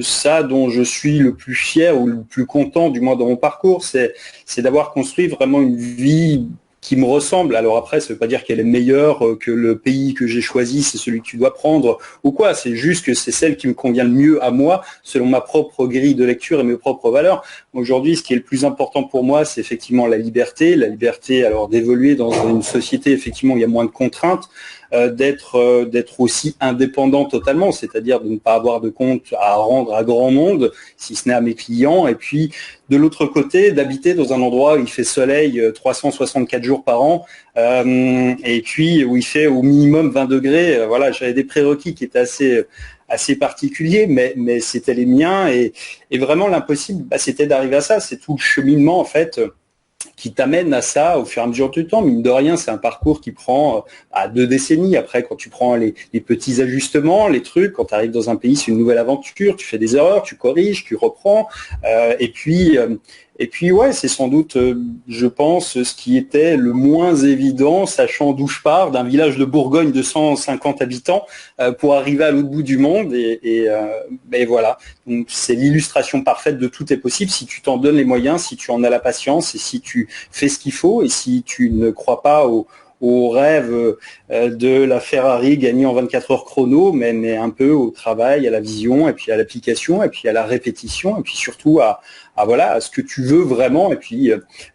ça dont je suis le plus fier ou le plus content, du moins dans mon parcours, c'est d'avoir construit vraiment une vie qui me ressemble. Alors après, ça ne veut pas dire qu'elle est meilleure, que le pays que j'ai choisi, c'est celui que tu dois prendre ou quoi. C'est juste que c'est celle qui me convient le mieux à moi, selon ma propre grille de lecture et mes propres valeurs. Aujourd'hui, ce qui est le plus important pour moi, c'est effectivement la liberté. La liberté, alors d'évoluer dans une société, effectivement, où il y a moins de contraintes, d'être aussi indépendant totalement, c'est-à-dire de ne pas avoir de compte à rendre à grand monde, si ce n'est à mes clients, et puis de l'autre côté, d'habiter dans un endroit où il fait soleil 364 jours par an, et puis où il fait au minimum 20 degrés. Voilà, j'avais des prérequis qui étaient assez particuliers, mais c'était les miens, et vraiment l'impossible, c'était d'arriver à ça. C'est tout le cheminement, en fait, qui t'amène à ça au fur et à mesure du temps. Mine de rien, c'est un parcours qui prend 2 décennies. Après, quand tu prends les petits ajustements, les trucs, quand tu arrives dans un pays, c'est une nouvelle aventure, tu fais des erreurs, tu corriges, tu reprends. Et puis, ouais, c'est sans doute, je pense, ce qui était le moins évident, sachant d'où je pars, d'un village de Bourgogne de 150 habitants, pour arriver à l'autre bout du monde. Et voilà. Donc, c'est l'illustration parfaite de tout est possible si tu t'en donnes les moyens, si tu en as la patience et si tu fais ce qu'il faut et si tu ne crois pas au rêve de la Ferrari gagnée en 24 heures chrono, mais un peu au travail, à la vision, et puis à l'application, et puis à la répétition, et puis surtout à ce que tu veux vraiment. Et puis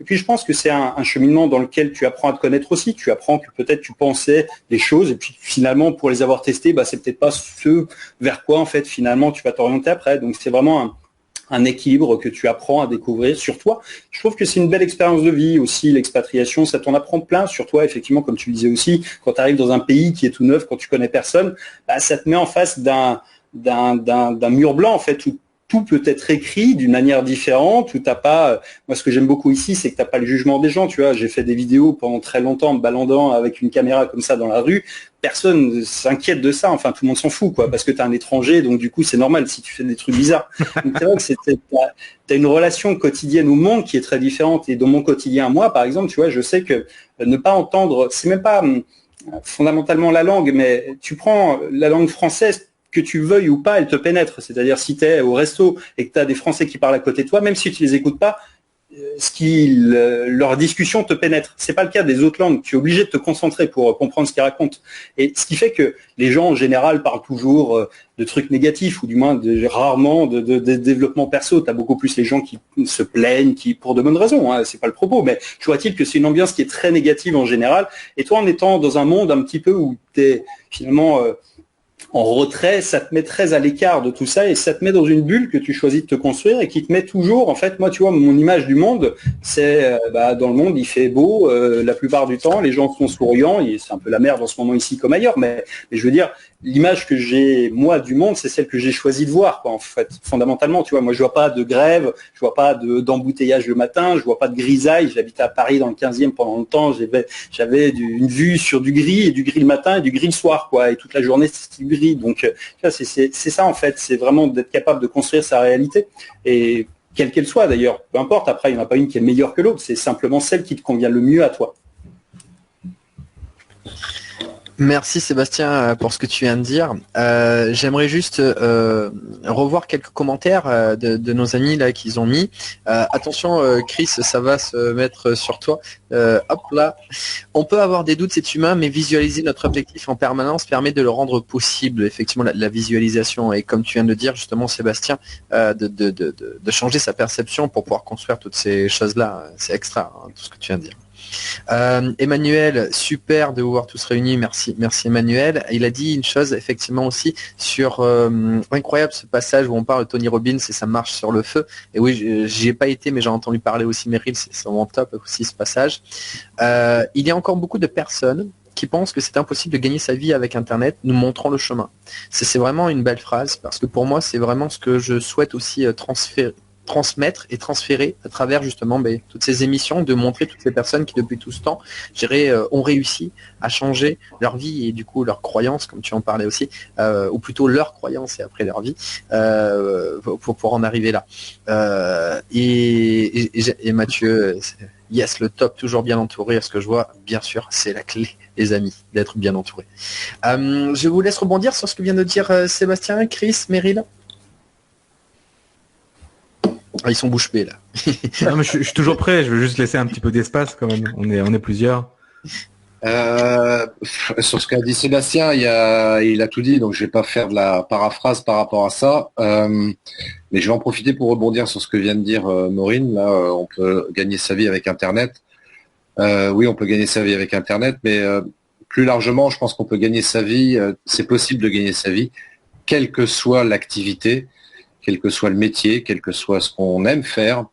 je pense que c'est un cheminement dans lequel tu apprends à te connaître aussi. Tu apprends que peut-être tu pensais des choses, et puis finalement, pour les avoir testées, c'est peut-être pas ce vers quoi, en fait, finalement, tu vas t'orienter après. Donc c'est vraiment un équilibre que tu apprends à découvrir sur toi. Je trouve que c'est une belle expérience de vie aussi, l'expatriation, ça t'en apprend plein sur toi, effectivement, comme tu le disais aussi, quand tu arrives dans un pays qui est tout neuf, quand tu connais personne, ça te met en face d'un mur blanc, en fait, où tout peut être écrit d'une manière différente, où t'as pas, moi ce que j'aime beaucoup ici, c'est que t'as pas le jugement des gens, tu vois, j'ai fait des vidéos pendant très longtemps, me baladant avec une caméra comme ça dans la rue, personne s'inquiète de ça, enfin tout le monde s'en fout, quoi, parce que t'es un étranger, donc du coup c'est normal si tu fais des trucs bizarres. Donc c'est vrai que t'as une relation quotidienne au monde qui est très différente, et dans mon quotidien à moi, par exemple, tu vois, je sais que ne pas entendre, c'est même pas fondamentalement la langue, mais tu prends la langue française, que tu veuilles ou pas, elle te pénètre. C'est-à-dire, si tu es au resto et que tu as des Français qui parlent à côté de toi, même si tu les écoutes pas, leur discussion te pénètre. C'est pas le cas des autres langues. Tu es obligé de te concentrer pour comprendre ce qu'ils racontent. Et ce qui fait que les gens, en général, parlent toujours de trucs négatifs, ou du moins rarement de développement perso. Tu as beaucoup plus les gens qui se plaignent, pour de bonnes raisons, hein, c'est pas le propos, mais je vois-t-il que c'est une ambiance qui est très négative en général. Et toi, en étant dans un monde un petit peu où tu es finalement... en retrait, ça te met très à l'écart de tout ça et ça te met dans une bulle que tu choisis de te construire et qui te met toujours, en fait, moi, tu vois, mon image du monde, c'est dans le monde, il fait beau la plupart du temps, les gens sont souriants, c'est un peu la merde en ce moment ici comme ailleurs, mais je veux dire, l'image que j'ai, moi, du monde, c'est celle que j'ai choisi de voir, quoi, en fait, fondamentalement, tu vois, moi, je vois pas de grève, je vois pas d'embouteillage le matin, je vois pas de grisaille, j'habitais à Paris dans le 15e pendant longtemps, j'avais une vue sur du gris le matin et du gris le soir, quoi, et toute la journée, c'était du gris. Donc, c'est ça, en fait, c'est vraiment d'être capable de construire sa réalité. Et quelle qu'elle soit, d'ailleurs, peu importe, après, il n'y en a pas une qui est meilleure que l'autre, c'est simplement celle qui te convient le mieux à toi. Merci Sébastien pour ce que tu viens de dire. J'aimerais juste revoir quelques commentaires de nos amis là qu'ils ont mis. Attention Chris, ça va se mettre sur toi. Hop là. On peut avoir des doutes, c'est humain, mais visualiser notre objectif en permanence permet de le rendre possible. Effectivement, la visualisation, et comme tu viens de dire justement Sébastien, de changer sa perception pour pouvoir construire toutes ces choses-là. C'est extra, hein, tout ce que tu viens de dire. Emmanuel, super de vous voir tous réunis, merci Emmanuel. Il a dit une chose effectivement aussi sur incroyable ce passage où on parle de Tony Robbins et ça marche sur le feu. Et oui, j'y ai pas été, mais j'ai entendu parler aussi Meryl, c'est vraiment top aussi ce passage. Il y a encore beaucoup de personnes qui pensent que c'est impossible de gagner sa vie avec Internet, nous montrant le chemin. C'est vraiment une belle phrase parce que pour moi c'est vraiment ce que je souhaite aussi transmettre et transférer à travers justement toutes ces émissions, de montrer toutes ces personnes qui depuis tout ce temps, ont réussi à changer leur vie et du coup leur croyance, comme tu en parlais aussi, ou plutôt leur croyance et après leur vie, pour en arriver là. Et Mathieu, yes, le top, toujours bien entouré, à ce que je vois, bien sûr, c'est la clé, les amis, d'être bien entouré. Je vous laisse rebondir sur ce que vient de dire Sébastien, Chris, Meryl. Ah, ils sont bouche bée là. Non, mais je suis toujours prêt, je veux juste laisser un petit peu d'espace quand même. On est plusieurs. Sur ce qu'a dit Sébastien, il a tout dit, donc je vais pas faire de la paraphrase par rapport à ça. Mais je vais en profiter pour rebondir sur ce que vient de dire Maureen. Là, on peut gagner sa vie avec Internet. Oui, on peut gagner sa vie avec Internet, mais plus largement, je pense qu'on peut gagner sa vie. C'est possible de gagner sa vie, quelle que soit l'activité, quel que soit le métier, quel que soit ce qu'on aime faire.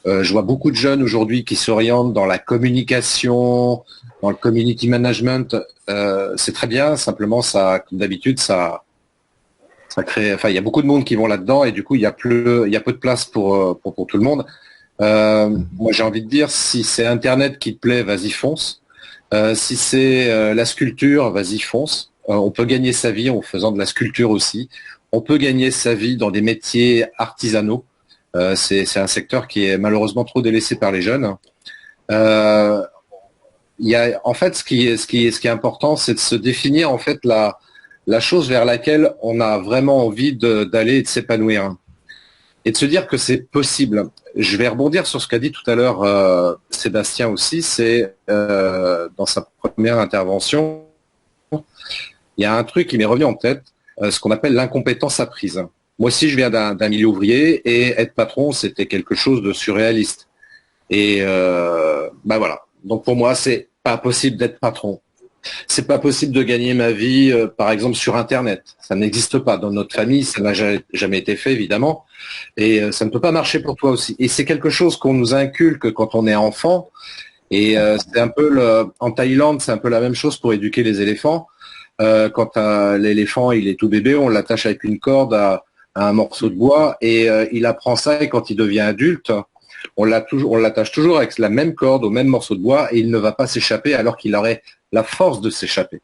Je vois beaucoup de jeunes aujourd'hui qui s'orientent dans la communication, dans le community management. C'est très bien, simplement ça, comme d'habitude, ça crée. Enfin, il y a beaucoup de monde qui vont là-dedans et du coup, il y a peu de place pour tout le monde. Moi, j'ai envie de dire, si c'est Internet qui te plaît, vas-y fonce. Si c'est la sculpture, vas-y fonce. On peut gagner sa vie en faisant de la sculpture aussi. On peut gagner sa vie dans des métiers artisanaux. C'est un secteur qui est malheureusement trop délaissé par les jeunes. En fait, ce qui est important, c'est de se définir en fait la chose vers laquelle on a vraiment envie d'aller et de s'épanouir, et de se dire que c'est possible. Je vais rebondir sur ce qu'a dit tout à l'heure Sébastien aussi. C'est dans sa première intervention, il y a un truc qui m'est revenu en tête. Ce qu'on appelle l'incompétence apprise. Moi aussi, je viens d'un milieu ouvrier et être patron, c'était quelque chose de surréaliste. Et voilà. Donc pour moi, c'est pas possible d'être patron. C'est pas possible de gagner ma vie, par exemple, sur Internet. Ça n'existe pas. Dans notre famille, ça n'a jamais été fait, évidemment. Et ça ne peut pas marcher pour toi aussi. Et c'est quelque chose qu'on nous inculque quand on est enfant. Et c'est un peu en Thaïlande, c'est un peu la même chose pour éduquer les éléphants. Quand l'éléphant il est tout bébé, on l'attache avec une corde à un morceau de bois et il apprend ça, et quand il devient adulte, on l'attache toujours avec la même corde au même morceau de bois et il ne va pas s'échapper alors qu'il aurait la force de s'échapper.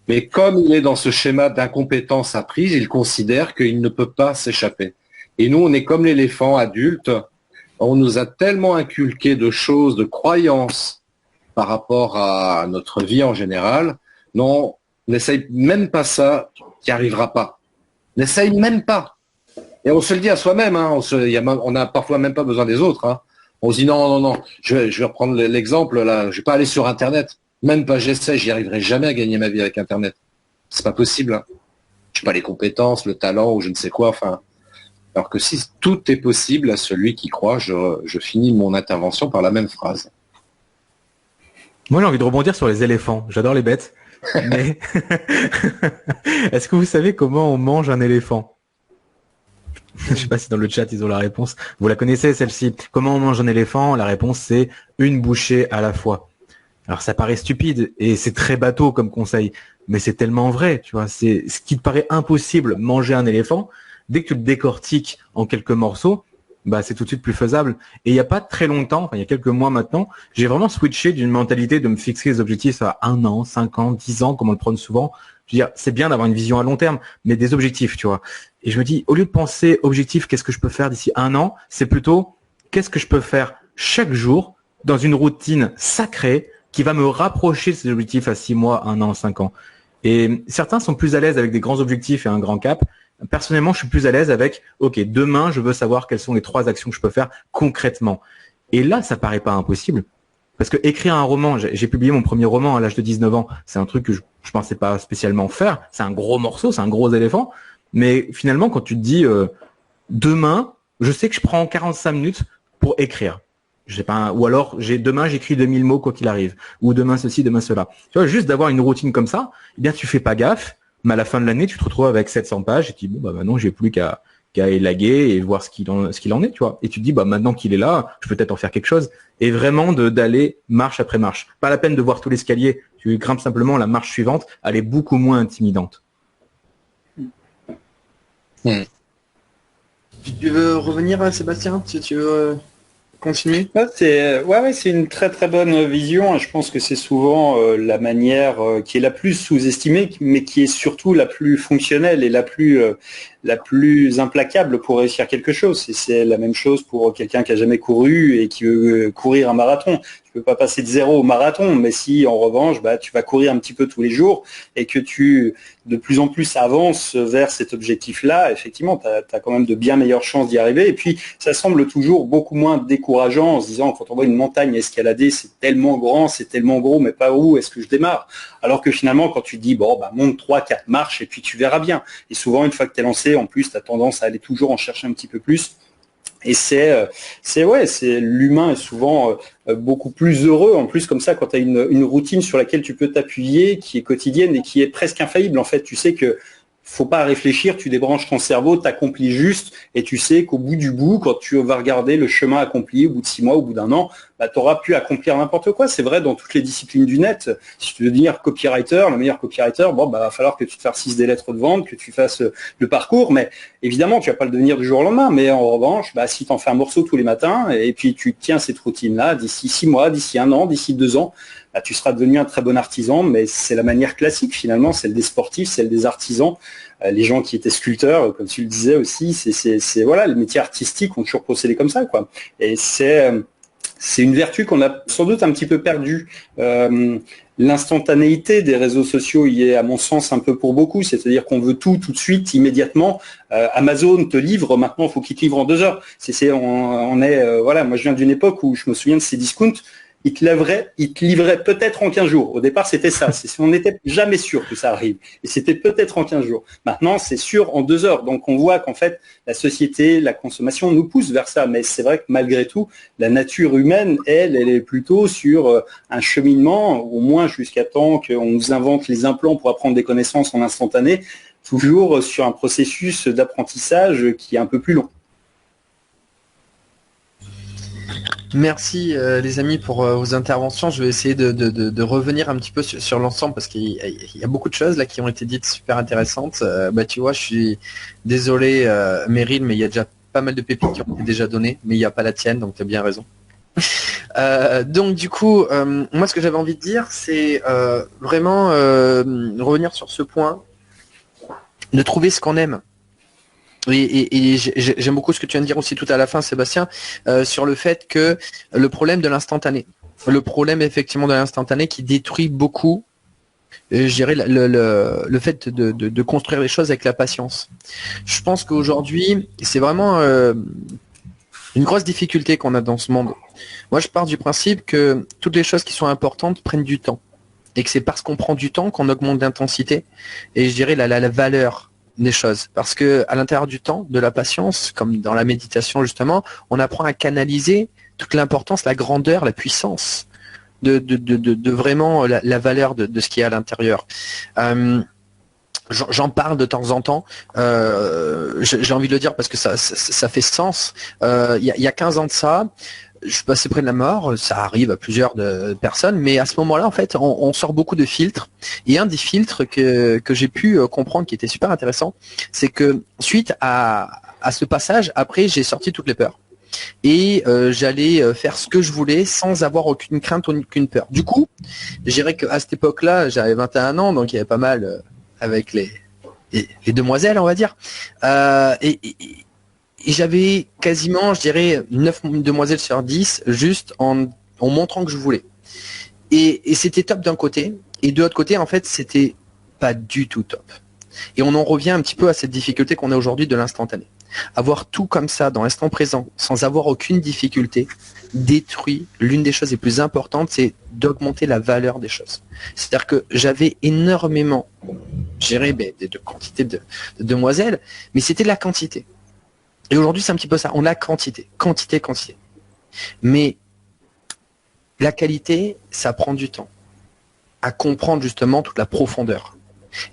Mais comme il est dans ce schéma d'incompétence apprise, il considère qu'il ne peut pas s'échapper. Et nous, on est comme l'éléphant adulte, on nous a tellement inculqué de choses, de croyances par rapport à notre vie en général. Non, n'essaye même pas ça, tu n'y arriveras pas. N'essaye même pas. Et on se le dit à soi-même, on n'a parfois même pas besoin des autres. On se dit non, je vais reprendre l'exemple là, je vais pas aller sur Internet. Même pas j'essaie, j'y arriverai jamais à gagner ma vie avec Internet. C'est pas possible. Je n'ai pas les compétences, le talent ou je ne sais quoi. Alors que si tout est possible à celui qui croit, je finis mon intervention par la même phrase. Moi, j'ai envie de rebondir sur les éléphants. J'adore les bêtes. Mais est-ce que vous savez comment on mange un éléphant? Je sais pas si dans le chat ils ont la réponse. Vous la connaissez celle-ci. Comment on mange un éléphant? La réponse c'est une bouchée à la fois. Alors ça paraît stupide et c'est très bateau comme conseil, mais c'est tellement vrai, tu vois. C'est ce qui te paraît impossible, manger un éléphant. Dès que tu le décortiques en quelques morceaux, bah c'est tout de suite plus faisable. Et il n'y a pas très longtemps, enfin il y a quelques mois maintenant, j'ai vraiment switché d'une mentalité de me fixer les objectifs à 1 an, 5 ans, 10 ans, comme on le prône souvent. Je veux dire, c'est bien d'avoir une vision à long terme, mais des objectifs, tu vois. Et je me dis, au lieu de penser objectif, qu'est-ce que je peux faire d'ici 1 an, c'est plutôt qu'est-ce que je peux faire chaque jour dans une routine sacrée qui va me rapprocher de ces objectifs à 6 mois, 1 an, 5 ans. Et certains sont plus à l'aise avec des grands objectifs et un grand cap. Personnellement, je suis plus à l'aise avec, ok, demain, je veux savoir quelles sont les 3 actions que je peux faire concrètement. Et là, ça paraît pas impossible. Parce que écrire un roman, j'ai publié mon premier roman à l'âge de 19 ans. C'est un truc que je pensais pas spécialement faire. C'est un gros morceau, c'est un gros éléphant. Mais finalement, quand tu te dis, demain, je sais que je prends 45 minutes pour écrire. Je sais pas, ou alors demain j'écris 2000 mots quoi qu'il arrive, ou demain ceci, demain cela. Tu vois, juste d'avoir une routine comme ça, eh bien tu fais pas gaffe, mais à la fin de l'année tu te retrouves avec 700 pages et tu dis bon bah maintenant j'ai plus qu'à élaguer et voir ce qu'il en est, tu vois. Et tu te dis bah maintenant qu'il est là, je peux peut-être en faire quelque chose. Et vraiment d'aller marche après marche. Pas la peine de voir tout l'escalier, tu grimpes simplement la marche suivante, elle est beaucoup moins intimidante. Tu veux revenir, Sébastien? Tu veux continuer? C'est une très très bonne vision et je pense que c'est souvent la manière qui est la plus sous-estimée, mais qui est surtout la plus fonctionnelle et la plus implacable pour réussir quelque chose. Et c'est la même chose pour quelqu'un qui a jamais couru et qui veut courir un marathon. Tu peux pas passer de 0 au marathon, mais si en revanche, bah, tu vas courir un petit peu tous les jours et que tu de plus en plus avances vers cet objectif-là, effectivement, tu as quand même de bien meilleures chances d'y arriver. Et puis, ça semble toujours beaucoup moins décourageant en se disant, quand on voit une montagne escalader, c'est tellement grand, c'est tellement gros, mais pas où est-ce que je démarre? Alors que finalement, quand tu dis, bon, bah, monte 3, 4 marches et puis tu verras bien. Et souvent, une fois que tu es lancé, en plus, tu as tendance à aller toujours en chercher un petit peu plus. Et c'est l'humain est souvent beaucoup plus heureux en plus comme ça quand tu as une routine sur laquelle tu peux t'appuyer, qui est quotidienne et qui est presque infaillible. En fait, tu sais que faut pas réfléchir, tu débranches ton cerveau, t'accomplis juste, et tu sais qu'au bout du bout, quand tu vas regarder le chemin accompli, au bout de 6 mois, au bout d'1 an, bah, tu auras pu accomplir n'importe quoi. C'est vrai dans toutes les disciplines du net. Si tu veux devenir copywriter, le meilleur copywriter, bon, bah, va falloir que tu te farcisses des lettres de vente, que tu fasses le parcours, mais évidemment, tu vas pas le devenir du jour au lendemain. Mais en revanche, bah, si tu en fais un morceau tous les matins, et puis tu tiens cette routine-là, d'ici 6 mois, d'ici 1 an, d'ici 2 ans, bah, tu seras devenu un très bon artisan, mais c'est la manière classique finalement, celle des sportifs, celle des artisans. Les gens qui étaient sculpteurs, comme tu le disais aussi, c'est voilà, les métiers artistiques ont toujours procédé comme ça, quoi. Et c'est une vertu qu'on a sans doute un petit peu perdue. L'instantanéité des réseaux sociaux y est, à mon sens, un peu pour beaucoup. C'est-à-dire qu'on veut tout de suite, immédiatement. Amazon te livre, maintenant, il faut qu'il te livre en 2 heures. Voilà, moi je viens d'une époque où je me souviens de ces discounts. Il te livrait peut-être en 15 jours. Au départ, c'était ça. On n'était jamais sûr que ça arrive. Et c'était peut-être en 15 jours. Maintenant, c'est sûr en 2 heures. Donc, on voit qu'en fait, la société, la consommation nous pousse vers ça. Mais c'est vrai que malgré tout, la nature humaine, elle est plutôt sur un cheminement, au moins jusqu'à temps qu'on nous invente les implants pour apprendre des connaissances en instantané, toujours sur un processus d'apprentissage qui est un peu plus long. Merci les amis pour vos interventions. Je vais essayer de revenir un petit peu sur l'ensemble parce qu'il y a beaucoup de choses là qui ont été dites super intéressantes. Bah tu vois, je suis désolé Meryl, mais il y a déjà pas mal de pépites qui ont été déjà données, mais il n'y a pas la tienne, donc tu as bien raison. Donc du coup, moi ce que j'avais envie de dire, c'est vraiment revenir sur ce point, de trouver ce qu'on aime. Et j'aime beaucoup ce que tu viens de dire aussi tout à la fin, Sébastien, sur le fait que le problème de l'instantané, le problème effectivement de l'instantané qui détruit beaucoup, je dirais, le fait de construire les choses avec la patience. Je pense qu'aujourd'hui, c'est vraiment une grosse difficulté qu'on a dans ce monde. Moi, je pars du principe que toutes les choses qui sont importantes prennent du temps. Et que c'est parce qu'on prend du temps qu'on augmente l'intensité et je dirais la valeur des choses. Parce que à l'intérieur du temps, de la patience, comme dans la méditation justement, on apprend à canaliser toute l'importance, la grandeur, la puissance de vraiment la valeur de ce qui est à l'intérieur. J'en parle de temps en temps. J'ai envie de le dire parce que ça fait sens. Il y a 15 ans de ça, je suis passé près de la mort. Ça arrive à plusieurs personnes, mais à ce moment-là, en fait, on sort beaucoup de filtres. Et un des filtres que j'ai pu comprendre qui était super intéressant, c'est que suite à ce passage, après, j'ai sorti toutes les peurs. Et j'allais faire ce que je voulais sans avoir aucune crainte ou aucune peur. Du coup, je dirais qu'à cette époque-là, j'avais 21 ans, donc il y avait pas mal avec les demoiselles, on va dire. Et j'avais quasiment, je dirais, 9 demoiselles sur 10, juste en montrant que je voulais. Et c'était top d'un côté, et de l'autre côté, en fait, c'était pas du tout top. Et on en revient un petit peu à cette difficulté qu'on a aujourd'hui de l'instantané. Avoir tout comme ça dans l'instant présent, sans avoir aucune difficulté, détruit l'une des choses les plus importantes, c'est d'augmenter la valeur des choses. C'est-à-dire que j'avais énormément, géré de quantité de demoiselles, mais c'était la quantité. Et aujourd'hui, c'est un petit peu ça. On a quantité. Mais la qualité, ça prend du temps à comprendre justement toute la profondeur.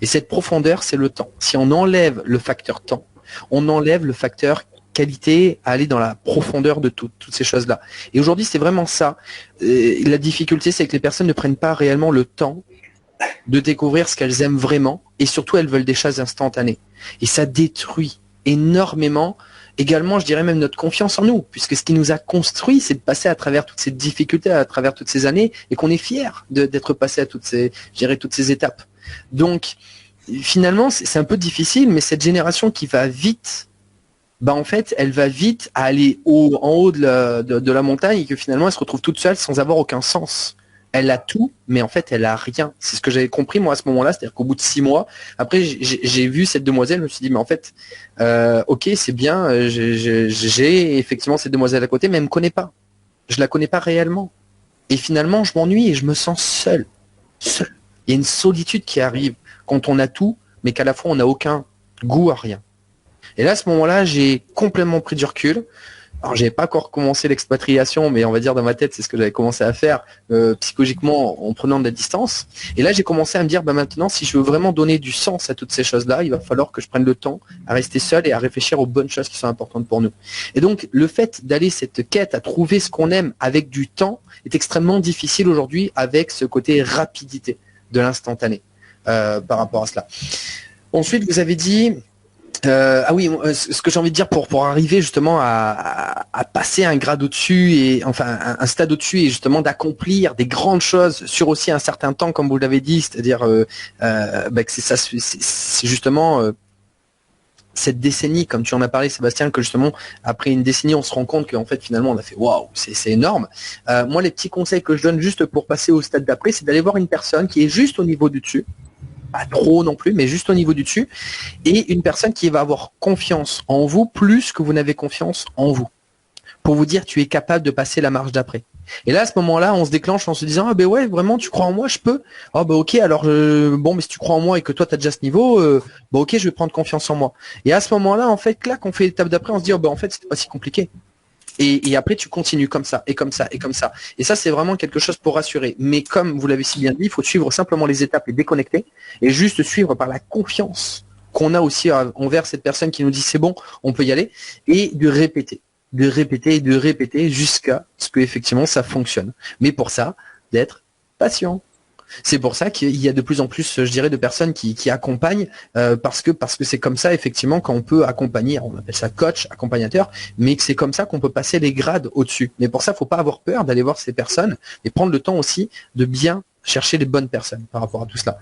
Et cette profondeur, c'est le temps. Si on enlève le facteur temps, on enlève le facteur qualité à aller dans la profondeur de toutes ces choses-là. Et aujourd'hui, c'est vraiment ça. La difficulté, c'est que les personnes ne prennent pas réellement le temps de découvrir ce qu'elles aiment vraiment. Et surtout, elles veulent des choses instantanées. Et ça détruit énormément, également, je dirais même notre confiance en nous. Puisque ce qui nous a construit, c'est de passer à travers toutes ces difficultés, à travers toutes ces années, et qu'on est fier d'être passé à toutes ces étapes. Donc, finalement, c'est un peu difficile, mais cette génération qui va vite, en fait, elle va vite à aller en haut de la montagne et que finalement, elle se retrouve toute seule sans avoir aucun sens. Elle a tout, mais en fait, elle a rien. C'est ce que j'avais compris, moi, à ce moment-là. C'est-à-dire qu'au bout de 6 mois, après, j'ai vu cette demoiselle, je me suis dit, mais en fait, ok, c'est bien, j'ai effectivement cette demoiselle à côté, mais elle me connaît pas. Je la connais pas réellement. Et finalement, je m'ennuie et je me sens seul. Seul. Il y a une solitude qui arrive quand on a tout, mais qu'à la fois on n'a aucun goût à rien. Et là, à ce moment-là, j'ai complètement pris du recul. Alors, j'avais pas encore commencé l'expatriation, mais on va dire dans ma tête, c'est ce que j'avais commencé à faire psychologiquement en prenant de la distance. Et là, j'ai commencé à me dire, maintenant, si je veux vraiment donner du sens à toutes ces choses-là, il va falloir que je prenne le temps à rester seul et à réfléchir aux bonnes choses qui sont importantes pour nous. Et donc, le fait d'aller cette quête à trouver ce qu'on aime avec du temps est extrêmement difficile aujourd'hui avec ce côté rapidité de l'instantané par rapport à cela. Ensuite, vous avez dit ce que j'ai envie de dire pour arriver justement à passer un grade au-dessus et enfin un stade au-dessus et justement d'accomplir des grandes choses sur aussi un certain temps, comme vous l'avez dit, c'est-à-dire que c'est ça, c'est justement cette décennie, comme tu en as parlé, Sébastien, que justement après une décennie, on se rend compte qu'en fait finalement on a fait waouh, c'est énorme. Moi, les petits conseils que je donne juste pour passer au stade d'après, c'est d'aller voir une personne qui est juste au niveau du dessus. Pas trop non plus, mais juste au niveau du dessus, et une personne qui va avoir confiance en vous plus que vous n'avez confiance en vous, pour vous dire tu es capable de passer la marche d'après. Et là, à ce moment-là, on se déclenche en se disant ouais, vraiment, tu crois en moi, je peux. Ok, alors mais si tu crois en moi et que toi tu as déjà ce niveau, ok, je vais prendre confiance en moi. Et à ce moment-là, en fait, là, qu'on fait l'étape d'après, on se dit en fait, c'est pas si compliqué. Et après, tu continues comme ça, et comme ça, et comme ça. Et ça, c'est vraiment quelque chose pour rassurer. Mais comme vous l'avez si bien dit, il faut suivre simplement les étapes et déconnecter, et juste suivre par la confiance qu'on a aussi envers cette personne qui nous dit c'est bon, on peut y aller, et de répéter jusqu'à ce que effectivement ça fonctionne. Mais pour ça, d'être patient. C'est pour ça qu'il y a de plus en plus, je dirais, de personnes qui accompagnent parce que c'est comme ça effectivement qu'on peut accompagner. On appelle ça coach, accompagnateur, mais que c'est comme ça qu'on peut passer les grades au-dessus. Mais pour ça, faut pas avoir peur d'aller voir ces personnes et prendre le temps aussi de bien chercher les bonnes personnes par rapport à tout cela.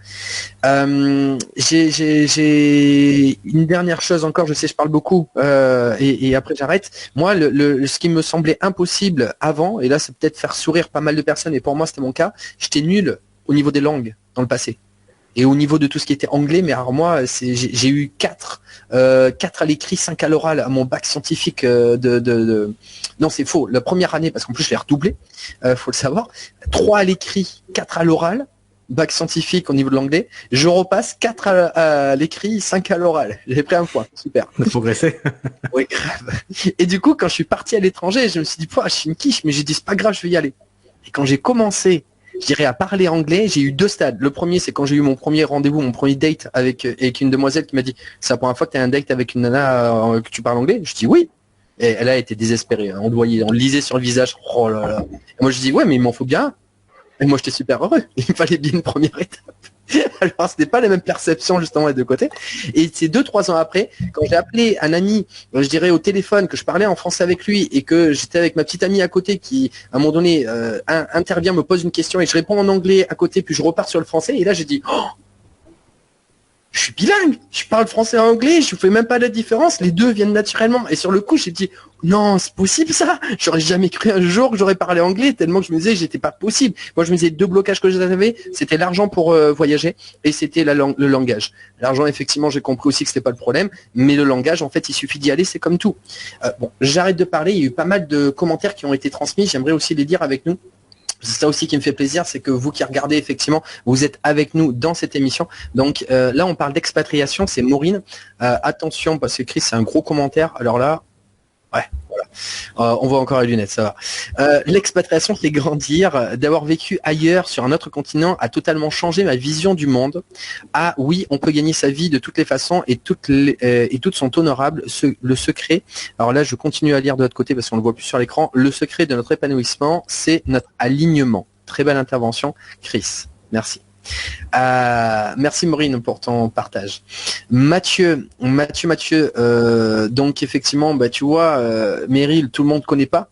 J'ai une dernière chose encore. Je sais, je parle beaucoup et après j'arrête. Moi, ce qui me semblait impossible avant, et là c'est peut-être faire sourire pas mal de personnes, et pour moi c'était mon cas, j'étais nul au niveau des langues dans le passé et au niveau de tout ce qui était anglais, mais alors moi j'ai eu 4 à l'écrit, 5 à l'oral à mon bac scientifique non, c'est faux, la première année, parce qu'en plus je l'ai redoublé, faut le savoir. 3 à l'écrit, 4 à l'oral, bac scientifique au niveau de l'anglais. Je repasse 4 à l'écrit, 5 à l'oral. J'ai pris un point, super. On a progressé. Oui, grave. Et du coup, quand je suis parti à l'étranger, je me suis dit je suis une quiche, mais j'ai dit c'est pas grave, je vais y aller. Et quand j'ai commencé je dirais à parler anglais, j'ai eu 2 stades. Le premier, c'est quand j'ai eu mon premier rendez-vous, mon premier date avec une demoiselle qui m'a dit, c'est la première fois que tu as un date avec une nana que tu parles anglais. Je dis oui. Et elle a été désespérée. On le voyait, on le lisait sur le visage. Oh là là. Et moi je dis ouais, mais il m'en faut bien. Et moi j'étais super heureux. Il me fallait bien une première étape. Alors c'était pas les mêmes perceptions justement des deux côtés. Et c'est 2-3 ans après, quand j'ai appelé un ami, je dirais au téléphone, que je parlais en français avec lui et que j'étais avec ma petite amie à côté qui, à un moment donné, intervient, me pose une question et je réponds en anglais à côté, puis je repars sur le français. Et là j'ai dit oh, je suis bilingue, je parle français et anglais, je fais même pas la différence, les deux viennent naturellement. Et sur le coup, j'ai dit, non, c'est possible ça. J'aurais jamais cru un jour que j'aurais parlé anglais, tellement que je me disais, j'étais pas possible. Moi, je me disais, 2 blocages que j'avais, c'était l'argent pour voyager et c'était le langage. L'argent, effectivement, j'ai compris aussi que c'était pas le problème, mais le langage, en fait, il suffit d'y aller, c'est comme tout. Bon, j'arrête de parler, il y a eu pas mal de commentaires qui ont été transmis, j'aimerais aussi les lire avec nous. C'est ça aussi qui me fait plaisir, c'est que vous qui regardez, effectivement, vous êtes avec nous dans cette émission. Donc là, on parle d'expatriation, c'est Maureen. Attention, parce que Chris, c'est un gros commentaire. Alors là, ouais, voilà. On voit encore les lunettes, ça va. L'expatriation, c'est grandir. D'avoir vécu ailleurs, sur un autre continent, a totalement changé ma vision du monde. Ah oui, on peut gagner sa vie de toutes les façons et toutes sont honorables. Le secret, alors là, je continue à lire de l'autre côté parce qu'on le voit plus sur l'écran. Le secret de notre épanouissement, c'est notre alignement. Très belle intervention, Chris. Merci. Merci Maureen pour ton partage. Mathieu, donc effectivement, bah tu vois, Meryl, tout le monde connaît pas.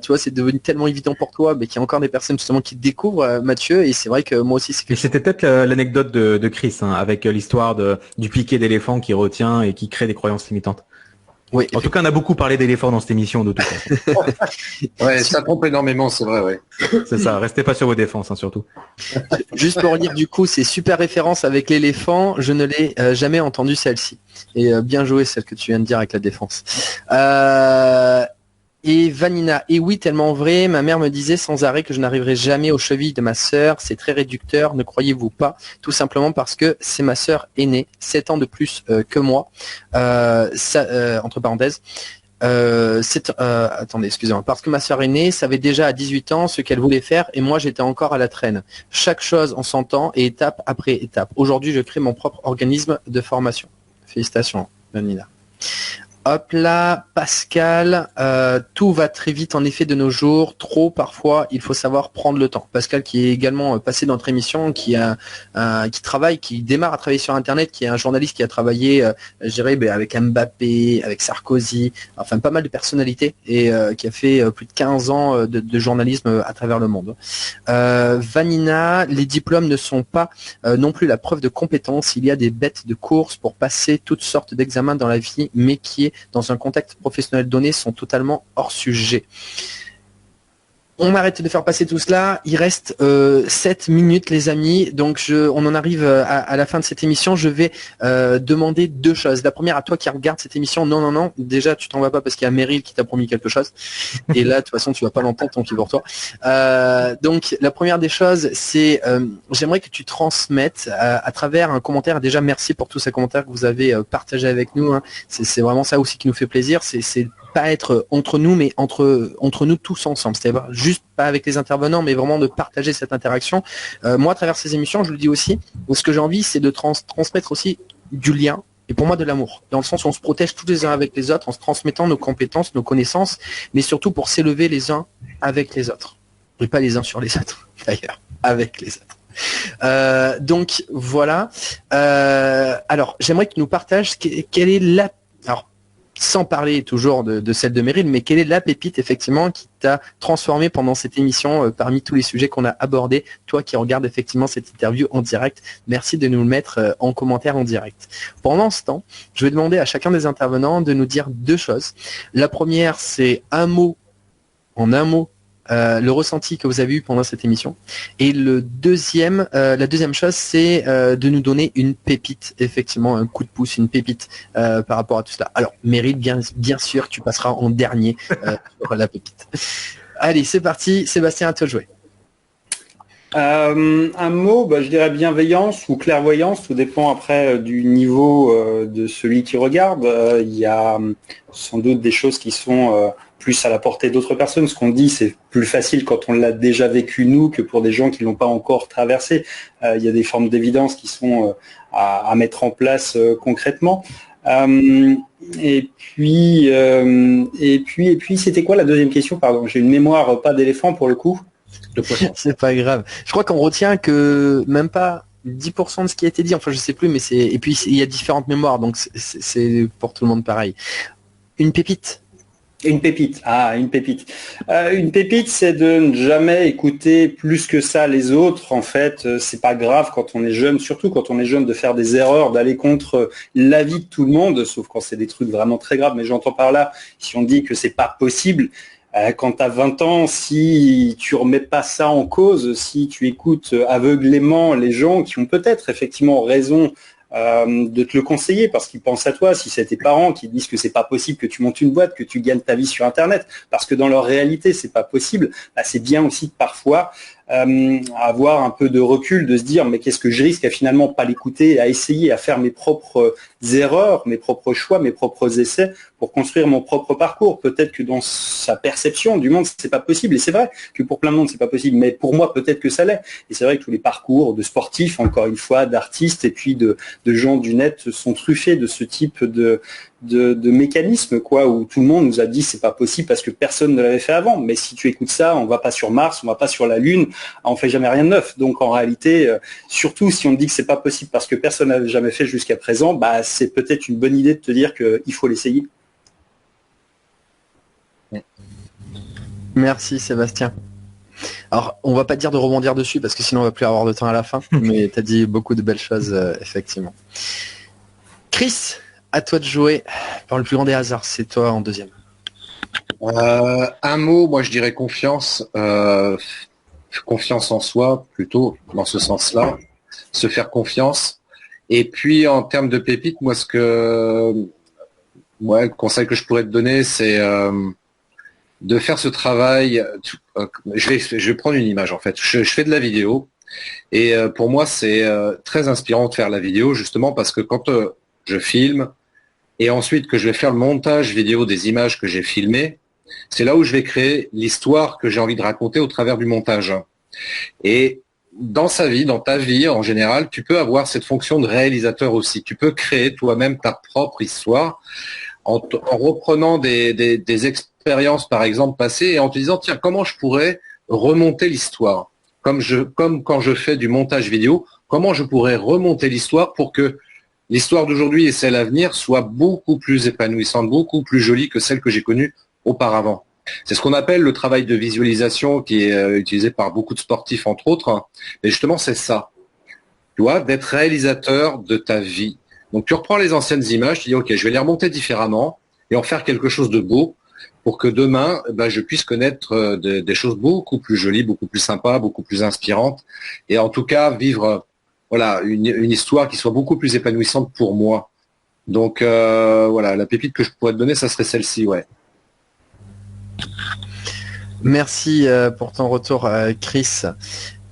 Tu vois, c'est devenu tellement évident pour toi, mais qu'il y a encore des personnes justement qui te découvrent, Mathieu. Et c'est vrai que moi aussi, c'est. C'était peut-être l'anecdote de Chris, hein, avec l'histoire du piquet d'éléphant qui retient et qui crée des croyances limitantes. Oui. En tout cas, on a beaucoup parlé d'éléphants dans cette émission, de toute façon. Ouais, ça trompe énormément, c'est vrai, ouais. C'est ça, restez pas sur vos défenses, hein, surtout. Juste pour dire, du coup, c'est super référence avec l'éléphant, je ne l'ai jamais entendu celle-ci. Et bien joué celle que tu viens de dire avec la défense. Et Vanina, et oui, tellement vrai, ma mère me disait sans arrêt que je n'arriverai jamais aux chevilles de ma sœur, c'est très réducteur, ne croyez-vous pas, tout simplement parce que c'est ma sœur aînée, 7 ans de plus que moi, entre parenthèses, attendez, excusez-moi, parce que ma sœur aînée savait déjà à 18 ans ce qu'elle voulait faire et moi j'étais encore à la traîne. Chaque chose en son temps et étape après étape. Aujourd'hui, je crée mon propre organisme de formation. Félicitations, Vanina. Hop là, Pascal, tout va très vite en effet de nos jours, trop parfois, il faut savoir prendre le temps. Pascal qui est également passé dans notre émission, qui démarre à travailler sur Internet, qui est un journaliste qui a travaillé, je dirais, avec Mbappé, avec Sarkozy, enfin pas mal de personnalités et qui a fait plus de 15 ans de journalisme à travers le monde. Vanina, les diplômes ne sont pas non plus la preuve de compétence, il y a des bêtes de course pour passer toutes sortes d'examens dans la vie, mais qui est dans un contexte professionnel donné sont totalement hors sujet. On arrête de faire passer tout cela. Il reste 7 minutes, les amis. Donc, on en arrive à la fin de cette émission. Je vais demander 2 choses. La première, à toi qui regarde cette émission. Non. Déjà, tu t'en vas pas parce qu'il y a Meryl qui t'a promis quelque chose. Et là, de toute façon, tu vas pas l'entendre tant qu'il est pour toi. Donc, la première des choses, c'est j'aimerais que tu transmettes à travers un commentaire. Déjà, merci pour tous ces commentaires que vous avez partagés avec nous. Hein. C'est vraiment ça aussi qui nous fait plaisir. C'est pas être entre nous, mais entre nous tous ensemble. C'est-à-dire juste pas avec les intervenants, mais vraiment de partager cette interaction. Moi, à travers ces émissions, je le dis aussi, ce que j'ai envie, c'est de transmettre aussi du lien, et pour moi de l'amour, dans le sens où on se protège tous les uns avec les autres, en se transmettant nos compétences, nos connaissances, mais surtout pour s'élever les uns avec les autres. Et pas les uns sur les autres, d'ailleurs, avec les autres. Donc, voilà. Alors, j'aimerais que tu nous partages quelle est la... Alors, sans parler toujours de celle de Meryl, mais quelle est la pépite effectivement qui t'a transformé pendant cette émission parmi tous les sujets qu'on a abordés, toi qui regardes effectivement cette interview en direct. Merci de nous le mettre en commentaire en direct. Pendant ce temps, je vais demander à chacun des intervenants de nous dire 2 choses. La première, c'est un mot, le ressenti que vous avez eu pendant cette émission. Et la deuxième chose, c'est de nous donner une pépite, effectivement, un coup de pouce, une pépite par rapport à tout cela. Alors, Meryl, bien sûr, tu passeras en dernier sur la pépite. Allez, c'est parti. Sébastien, à toi de jouer. Un mot, je dirais bienveillance ou clairvoyance, tout dépend après du niveau de celui qui regarde. Il y a sans doute des choses qui sont plus à la portée d'autres personnes. Ce qu'on dit, c'est plus facile quand on l'a déjà vécu nous que pour des gens qui l'ont pas encore traversé. Il y a des formes d'évidence qui sont à mettre en place concrètement. Et puis, c'était quoi la deuxième question? Pardon, j'ai une mémoire pas d'éléphant pour le coup. C'est pas grave. Je crois qu'on retient que même pas 10% de ce qui a été dit. Enfin, je sais plus, mais c'est. Et puis il y a différentes mémoires, donc c'est pour tout le monde pareil. Une pépite. Une pépite. Ah, une pépite. Une pépite, c'est de ne jamais écouter plus que ça les autres. En fait, c'est pas grave quand on est jeune, surtout quand on est jeune, de faire des erreurs, d'aller contre l'avis de tout le monde, sauf quand c'est des trucs vraiment très graves. Mais j'entends par là, si on dit que c'est pas possible, quand tu as 20 ans, si tu remets pas ça en cause, si tu écoutes aveuglément les gens qui ont peut-être effectivement raison de te le conseiller parce qu'ils pensent à toi, si c'est tes parents qui disent que c'est pas possible que tu montes une boîte, que tu gagnes ta vie sur Internet, parce que dans leur réalité c'est pas possible, bah, c'est bien aussi parfois avoir un peu de recul, de se dire mais qu'est-ce que je risque à finalement pas l'écouter, à essayer à faire mes propres erreurs, mes propres choix, mes propres essais pour construire mon propre parcours. Peut-être que dans sa perception du monde c'est pas possible, et c'est vrai que pour plein de monde c'est pas possible, mais pour moi peut-être que ça l'est. Et c'est vrai que tous les parcours de sportifs, encore une fois, d'artistes et puis de gens du net sont truffés de ce type de mécanismes, quoi, où tout le monde nous a dit c'est pas possible parce que personne ne l'avait fait avant. Mais si tu écoutes ça, on va pas sur Mars, on va pas sur la Lune, on fait jamais rien de neuf. Donc en réalité, surtout si on te dit que c'est pas possible parce que personne n'avait jamais fait jusqu'à présent, bah c'est peut-être une bonne idée de te dire qu'il faut l'essayer. Merci Sébastien. Alors, on va pas te dire de rebondir dessus parce que sinon on va plus avoir de temps à la fin, mais tu as dit beaucoup de belles choses, effectivement. Chris, à toi de jouer par le plus grand des hasards, c'est toi en deuxième. Un mot, moi je dirais confiance. Confiance en soi, plutôt, dans ce sens-là. Se faire confiance. Et puis, en termes de pépites, moi, le conseil que je pourrais te donner, c'est de faire ce travail. Je vais prendre une image, en fait. Je fais de la vidéo. Et pour moi, c'est très inspirant de faire la vidéo, justement, parce que quand je filme, et ensuite que je vais faire le montage vidéo des images que j'ai filmées, c'est là où je vais créer l'histoire que j'ai envie de raconter au travers du montage. Et dans ta vie en général, tu peux avoir cette fonction de réalisateur aussi. Tu peux créer toi-même ta propre histoire en reprenant des expériences, par exemple, passées et en te disant, tiens, comment je pourrais remonter l'histoire? Comme quand je fais du montage vidéo, comment je pourrais remonter l'histoire pour que l'histoire d'aujourd'hui et celle à venir soient beaucoup plus épanouissantes, beaucoup plus jolies que celles que j'ai connues auparavant. C'est ce qu'on appelle le travail de visualisation qui est utilisé par beaucoup de sportifs, entre autres. Et justement, c'est ça. Tu vois, d'être réalisateur de ta vie. Donc, tu reprends les anciennes images, tu dis, OK, je vais les remonter différemment et en faire quelque chose de beau pour que demain, je puisse connaître des choses beaucoup plus jolies, beaucoup plus sympas, beaucoup plus inspirantes. Et en tout cas, vivre une histoire qui soit beaucoup plus épanouissante pour moi. Donc, la pépite que je pourrais te donner, ça serait celle-ci, ouais. Merci pour ton retour, Chris.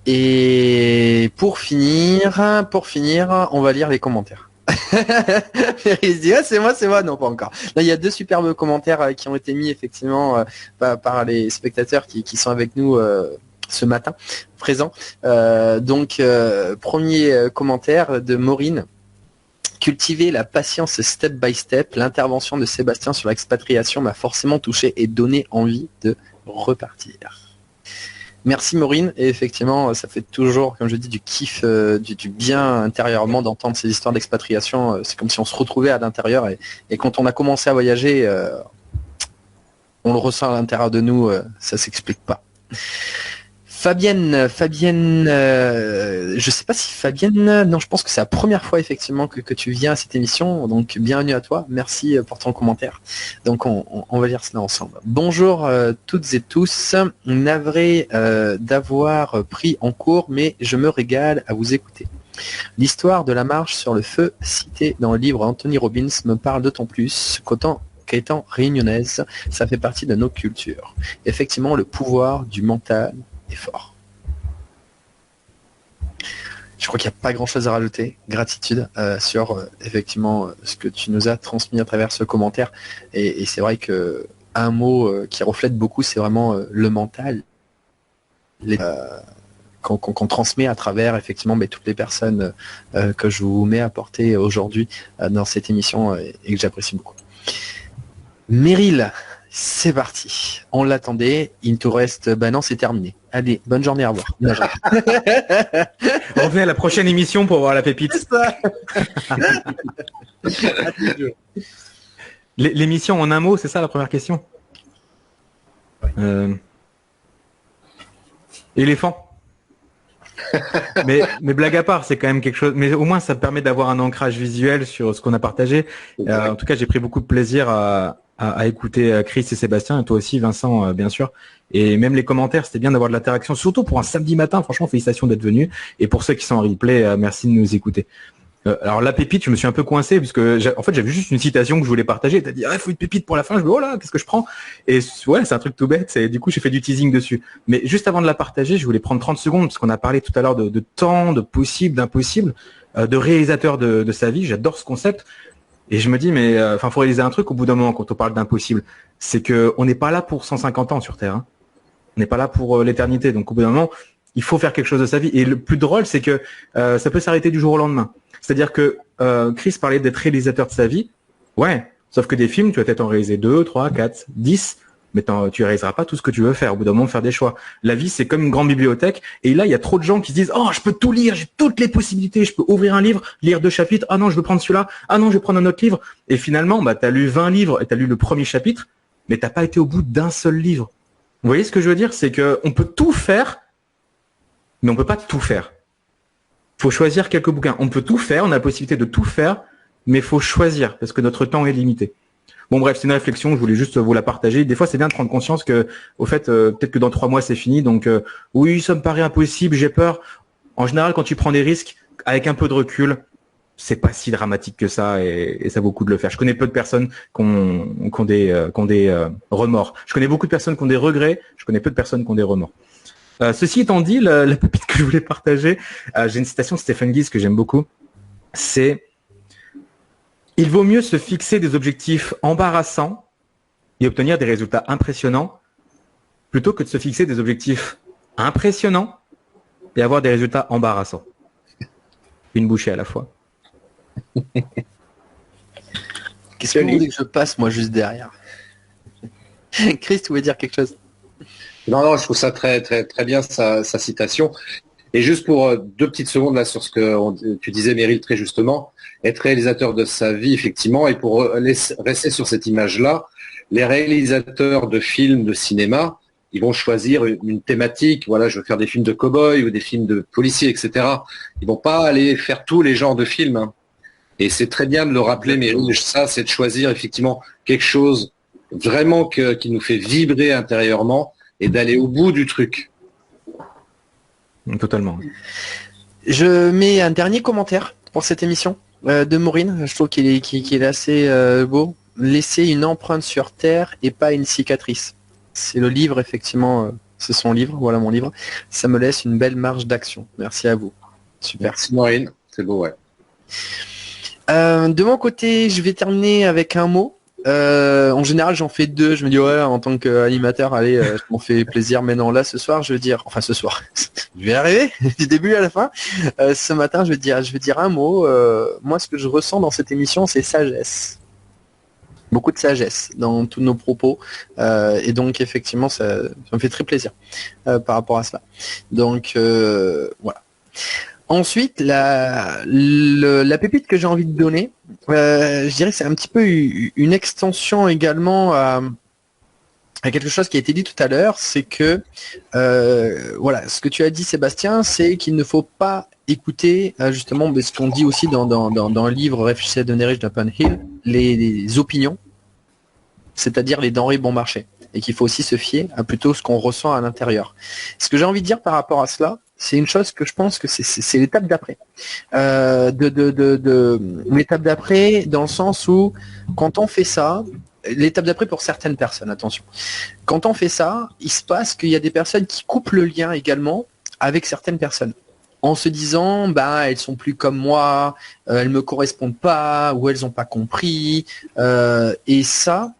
Et pour finir, on va lire les commentaires. Il se dit c'est moi, non pas encore. Là, il y a 2 superbes commentaires qui ont été mis effectivement par les spectateurs qui sont avec nous ce matin présent. Premier commentaire de Maureen. Cultiver la patience step by step, l'intervention de Sébastien sur l'expatriation m'a forcément touché et donné envie de repartir. Merci Maureen, et effectivement ça fait toujours, comme je dis, du kiff, du bien intérieurement d'entendre ces histoires d'expatriation. C'est comme si on se retrouvait à l'intérieur et quand on a commencé à voyager, on le ressent à l'intérieur de nous, ça s'explique pas. Fabienne, je sais pas si Fabienne, non, je pense que c'est la première fois effectivement que tu viens à cette émission, donc bienvenue à toi, merci pour ton commentaire. Donc on va lire cela ensemble. Bonjour toutes et tous, navré d'avoir pris en cours, mais je me régale à vous écouter. L'histoire de la marche sur le feu citée dans le livre Anthony Robbins me parle d'autant plus qu'étant réunionnaise, ça fait partie de nos cultures. Effectivement, le pouvoir du mental est fort. Je crois qu'il n'y a pas grand chose à rajouter. Gratitude sur effectivement ce que tu nous as transmis à travers ce commentaire. Et c'est vrai que un mot qui reflète beaucoup, c'est vraiment le mental. Qu'on transmet à travers effectivement toutes les personnes que je vous mets à porter aujourd'hui dans cette émission et que j'apprécie beaucoup. Meryl, c'est parti. On l'attendait. Il te reste... non, c'est terminé. Allez, bonne journée, à revoir. Revenez à la prochaine émission pour voir la pépite. L'émission en un mot, c'est ça la première question? Éléphant. mais blague à part, c'est quand même quelque chose. Mais au moins, ça permet d'avoir un ancrage visuel sur ce qu'on a partagé. En tout cas, j'ai pris beaucoup de plaisir à écouter Chris et Sébastien, et toi aussi, Vincent, bien sûr. Et même les commentaires, c'était bien d'avoir de l'interaction, surtout pour un samedi matin. Franchement, félicitations d'être venus. Et pour ceux qui sont en replay, merci de nous écouter. Alors la pépite, je me suis un peu coincé parce que en fait j'avais juste une citation que je voulais partager. T'as dit il faut une pépite pour la fin. Je me dis oh là, qu'est-ce que je prends? Et ouais, c'est un truc tout bête. Du coup j'ai fait du teasing dessus. Mais juste avant de la partager, je voulais prendre 30 secondes parce qu'on a parlé tout à l'heure de temps, de possible, d'impossible, de réalisateur de sa vie. J'adore ce concept. Et je me dis mais faut réaliser un truc au bout d'un moment quand on parle d'impossible, c'est que on n'est pas là pour 150 ans sur Terre. Hein. On n'est pas là pour l'éternité. Donc au bout d'un moment, il faut faire quelque chose de sa vie. Et le plus drôle, c'est que ça peut s'arrêter du jour au lendemain. C'est-à-dire que Chris parlait d'être réalisateur de sa vie. Ouais, sauf que des films, tu vas peut-être en réaliser 2, 3, 4, 10, mais tu réaliseras pas tout ce que tu veux faire. Au bout d'un moment, faire des choix. La vie, c'est comme une grande bibliothèque. Et là, il y a trop de gens qui se disent « Oh, je peux tout lire, j'ai toutes les possibilités. Je peux ouvrir un livre, lire 2 chapitres. Ah non, je veux prendre celui-là. Ah non, je vais prendre un autre livre. » Et finalement, tu as lu 20 livres et tu as lu le premier chapitre, mais t'as pas été au bout d'un seul livre. Vous voyez ce que je veux dire? C'est qu'on peut tout faire, mais on peut pas tout faire. Faut choisir quelques bouquins. On peut tout faire, on a la possibilité de tout faire, mais faut choisir parce que notre temps est limité. Bon bref, c'est une réflexion, je voulais juste vous la partager. Des fois, c'est bien de prendre conscience que, au fait, peut-être que dans 3 mois c'est fini. Donc oui, ça me paraît impossible, j'ai peur. En général, quand tu prends des risques, avec un peu de recul, c'est pas si dramatique que ça et ça vaut le coup de le faire. Je connais peu de personnes qui ont des remords. Je connais beaucoup de personnes qui ont des regrets. Je connais peu de personnes qui ont des remords. Ceci étant dit, la pépite que je voulais partager, j'ai une citation de Stephen Guise que j'aime beaucoup, c'est « Il vaut mieux se fixer des objectifs embarrassants et obtenir des résultats impressionnants plutôt que de se fixer des objectifs impressionnants et avoir des résultats embarrassants. » Une bouchée à la fois. Qu'est-ce que vous voulez que je passe, moi, juste derrière? Chris, tu voulais dire quelque chose? Non, je trouve ça très, très, très bien, sa citation. Et juste pour 2 petites secondes là sur ce que tu disais, Meryl, très justement, être réalisateur de sa vie, effectivement, et pour rester sur cette image-là, les réalisateurs de films de cinéma, ils vont choisir une thématique. Voilà, je veux faire des films de cow-boys ou des films de policiers, etc. Ils vont pas aller faire tous les genres de films. Hein. Et c'est très bien de le rappeler, Meryl, ça, c'est de choisir effectivement quelque chose vraiment qui nous fait vibrer intérieurement et d'aller au bout du truc. Totalement. Je mets un dernier commentaire pour cette émission de Maureen. Je trouve qu'il est assez beau. Laisser une empreinte sur Terre et pas une cicatrice. C'est le livre, effectivement. C'est son livre. Voilà mon livre. Ça me laisse une belle marge d'action. Merci à vous. Super. Merci Maureen. C'est beau, ouais. De mon côté, je vais terminer avec un mot. En général, j'en fais 2. Je me dis ouais, en tant qu'animateur, allez, je m'en fais plaisir. Mais non, là, ce soir, je veux dire, enfin ce soir, je vais y arriver du début à la fin. Ce matin, je vais dire un mot. Moi, ce que je ressens dans cette émission, c'est sagesse. Beaucoup de sagesse dans tous nos propos. Et donc, effectivement, ça me fait très plaisir par rapport à cela. Donc, voilà. Ensuite, la pépite que j'ai envie de donner, je dirais que c'est un petit peu une extension également à quelque chose qui a été dit tout à l'heure, c'est que voilà, ce que tu as dit, Sébastien, c'est qu'il ne faut pas écouter justement ce qu'on dit aussi dans le livre Réfléchissez à donner riche d'Upon Hill, les opinions, c'est-à-dire les denrées bon marché, et qu'il faut aussi se fier à plutôt ce qu'on ressent à l'intérieur. Ce que j'ai envie de dire par rapport à cela, c'est une chose que je pense que c'est l'étape d'après. L'étape d'après, dans le sens où, quand on fait ça, l'étape d'après pour certaines personnes, attention. Quand on fait ça, il se passe qu'il y a des personnes qui coupent le lien également avec certaines personnes. En se disant, bah, elles sont plus comme moi, elles me correspondent pas, ou elles n'ont pas compris. Et ça,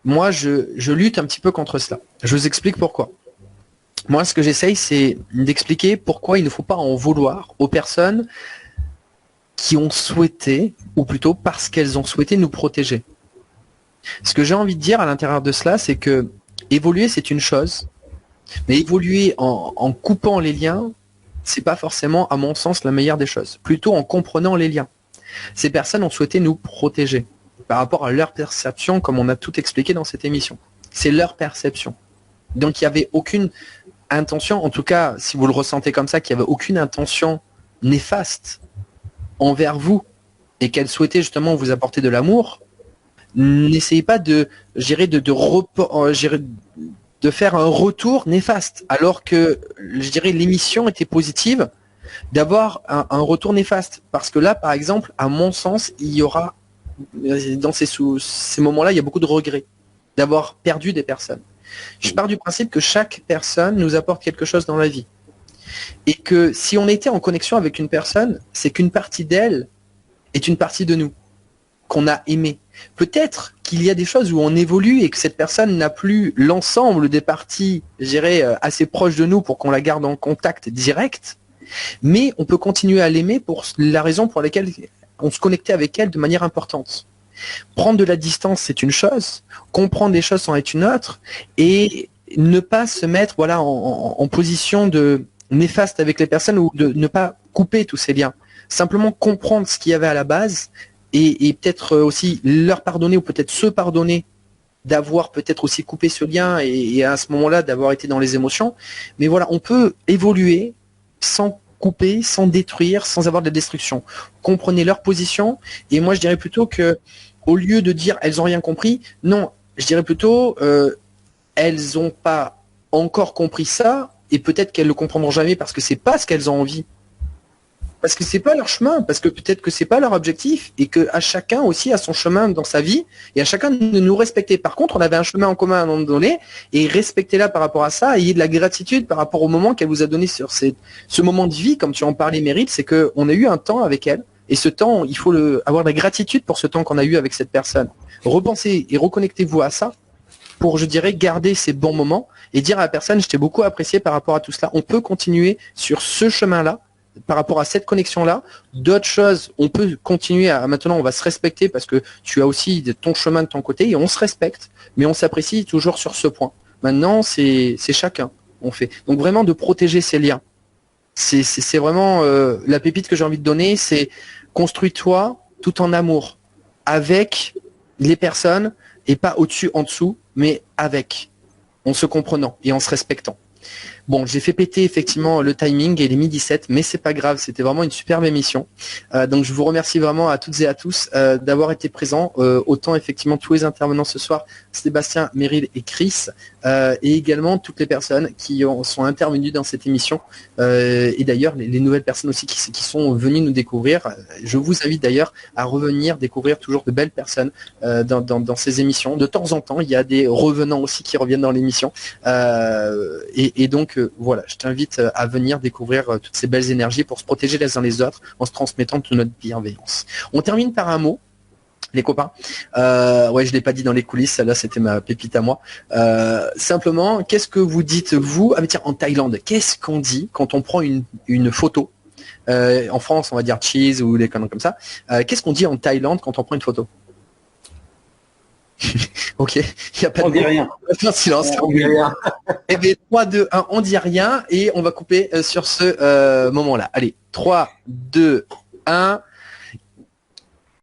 moi, je lutte un petit peu contre cela. Je vous explique pourquoi. Moi, ce que j'essaye, c'est d'expliquer pourquoi il ne faut pas en vouloir aux personnes qui ont souhaité, ou plutôt parce qu'elles ont souhaité nous protéger. Ce que j'ai envie de dire à l'intérieur de cela, c'est que évoluer, c'est une chose, mais évoluer en coupant les liens, c'est pas forcément, à mon sens, la meilleure des choses. Plutôt en comprenant les liens. Ces personnes ont souhaité nous protéger par rapport à leur perception, comme on a tout expliqué dans cette émission. C'est leur perception. Donc il n'y avait aucune intention, en tout cas, si vous le ressentez comme ça, qu'il n'y avait aucune intention néfaste envers vous et qu'elle souhaitait justement vous apporter de l'amour, n'essayez pas de faire un retour néfaste, alors que, je dirais, l'émission était positive, d'avoir un retour néfaste. Parce que là, par exemple, à mon sens, il y aura, dans ces moments-là, il y a beaucoup de regrets d'avoir perdu des personnes. Je pars du principe que chaque personne nous apporte quelque chose dans la vie. Et que si on était en connexion avec une personne, c'est qu'une partie d'elle est une partie de nous, qu'on a aimé. Peut-être qu'il y a des choses où on évolue et que cette personne n'a plus l'ensemble des parties, je dirais, assez proches de nous pour qu'on la garde en contact direct, mais on peut continuer à l'aimer pour la raison pour laquelle on se connectait avec elle de manière importante. Prendre de la distance, c'est une chose, comprendre les choses en est une autre, et ne pas se mettre en position de néfaste avec les personnes ou de ne pas couper tous ces liens. Simplement comprendre ce qu'il y avait à la base et peut-être aussi leur pardonner ou peut-être se pardonner d'avoir peut-être aussi coupé ce lien et à ce moment-là d'avoir été dans les émotions. Mais voilà, on peut évoluer sans couper, sans détruire, sans avoir de la destruction. Comprenez leur position et moi je dirais plutôt que au lieu de dire elles ont rien compris, non, je dirais plutôt elles n'ont pas encore compris ça et peut-être qu'elles le comprendront jamais parce que c'est pas ce qu'elles ont envie. Parce que c'est pas leur chemin, parce que peut-être que c'est pas leur objectif, et que à chacun aussi a son chemin dans sa vie, et à chacun de nous respecter. Par contre, on avait un chemin en commun à un moment donné, et respectez-la par rapport à ça, ayez de la gratitude par rapport au moment qu'elle vous a donné sur ce moment de vie, comme tu en parlais, Meryl, c'est qu'on a eu un temps avec elle, et ce temps, il faut avoir de la gratitude pour ce temps qu'on a eu avec cette personne. Repensez et reconnectez-vous à ça, pour, je dirais, garder ces bons moments, et dire à la personne, je t'ai beaucoup apprécié par rapport à tout cela. On peut continuer sur ce chemin-là, par rapport à cette connexion-là. D'autres choses, on peut continuer maintenant on va se respecter parce que tu as aussi ton chemin de ton côté et on se respecte, mais on s'apprécie toujours sur ce point. Maintenant, c'est chacun, on fait. Donc vraiment de protéger ces liens. C'est vraiment la pépite que j'ai envie de donner, c'est construis-toi tout en amour, avec les personnes et pas au-dessus, en dessous, mais avec, en se comprenant et en se respectant. Bon, j'ai fait péter effectivement le timing et les 12h17, mais c'est pas grave, c'était vraiment une superbe émission. Donc je vous remercie vraiment à toutes et à tous d'avoir été présents, autant effectivement tous les intervenants ce soir, Sébastien, Meryl et Chris, et également toutes les personnes qui sont intervenues dans cette émission, et d'ailleurs les nouvelles personnes aussi qui sont venues nous découvrir. Je vous invite d'ailleurs à revenir découvrir toujours de belles personnes dans ces émissions. De temps en temps, il y a des revenants aussi qui reviennent dans l'émission, et donc voilà, je t'invite à venir découvrir toutes ces belles énergies pour se protéger les uns les autres en se transmettant toute notre bienveillance. On termine par un mot, les copains. Ouais, je l'ai pas dit dans les coulisses, là c'était ma pépite à moi. Simplement, qu'est-ce que vous dites vous? Ah mais tiens, en Thaïlande, qu'est-ce qu'on dit quand on prend une photo? En France, on va dire cheese ou des conneries comme ça. Qu'est-ce qu'on dit en Thaïlande quand on prend une photo? Ok, il n'y a pas on de dit rien. silence. On dit rien. Eh bien, 3, 2, 1, on dit rien et on va couper sur ce moment-là. Allez, 3, 2, 1.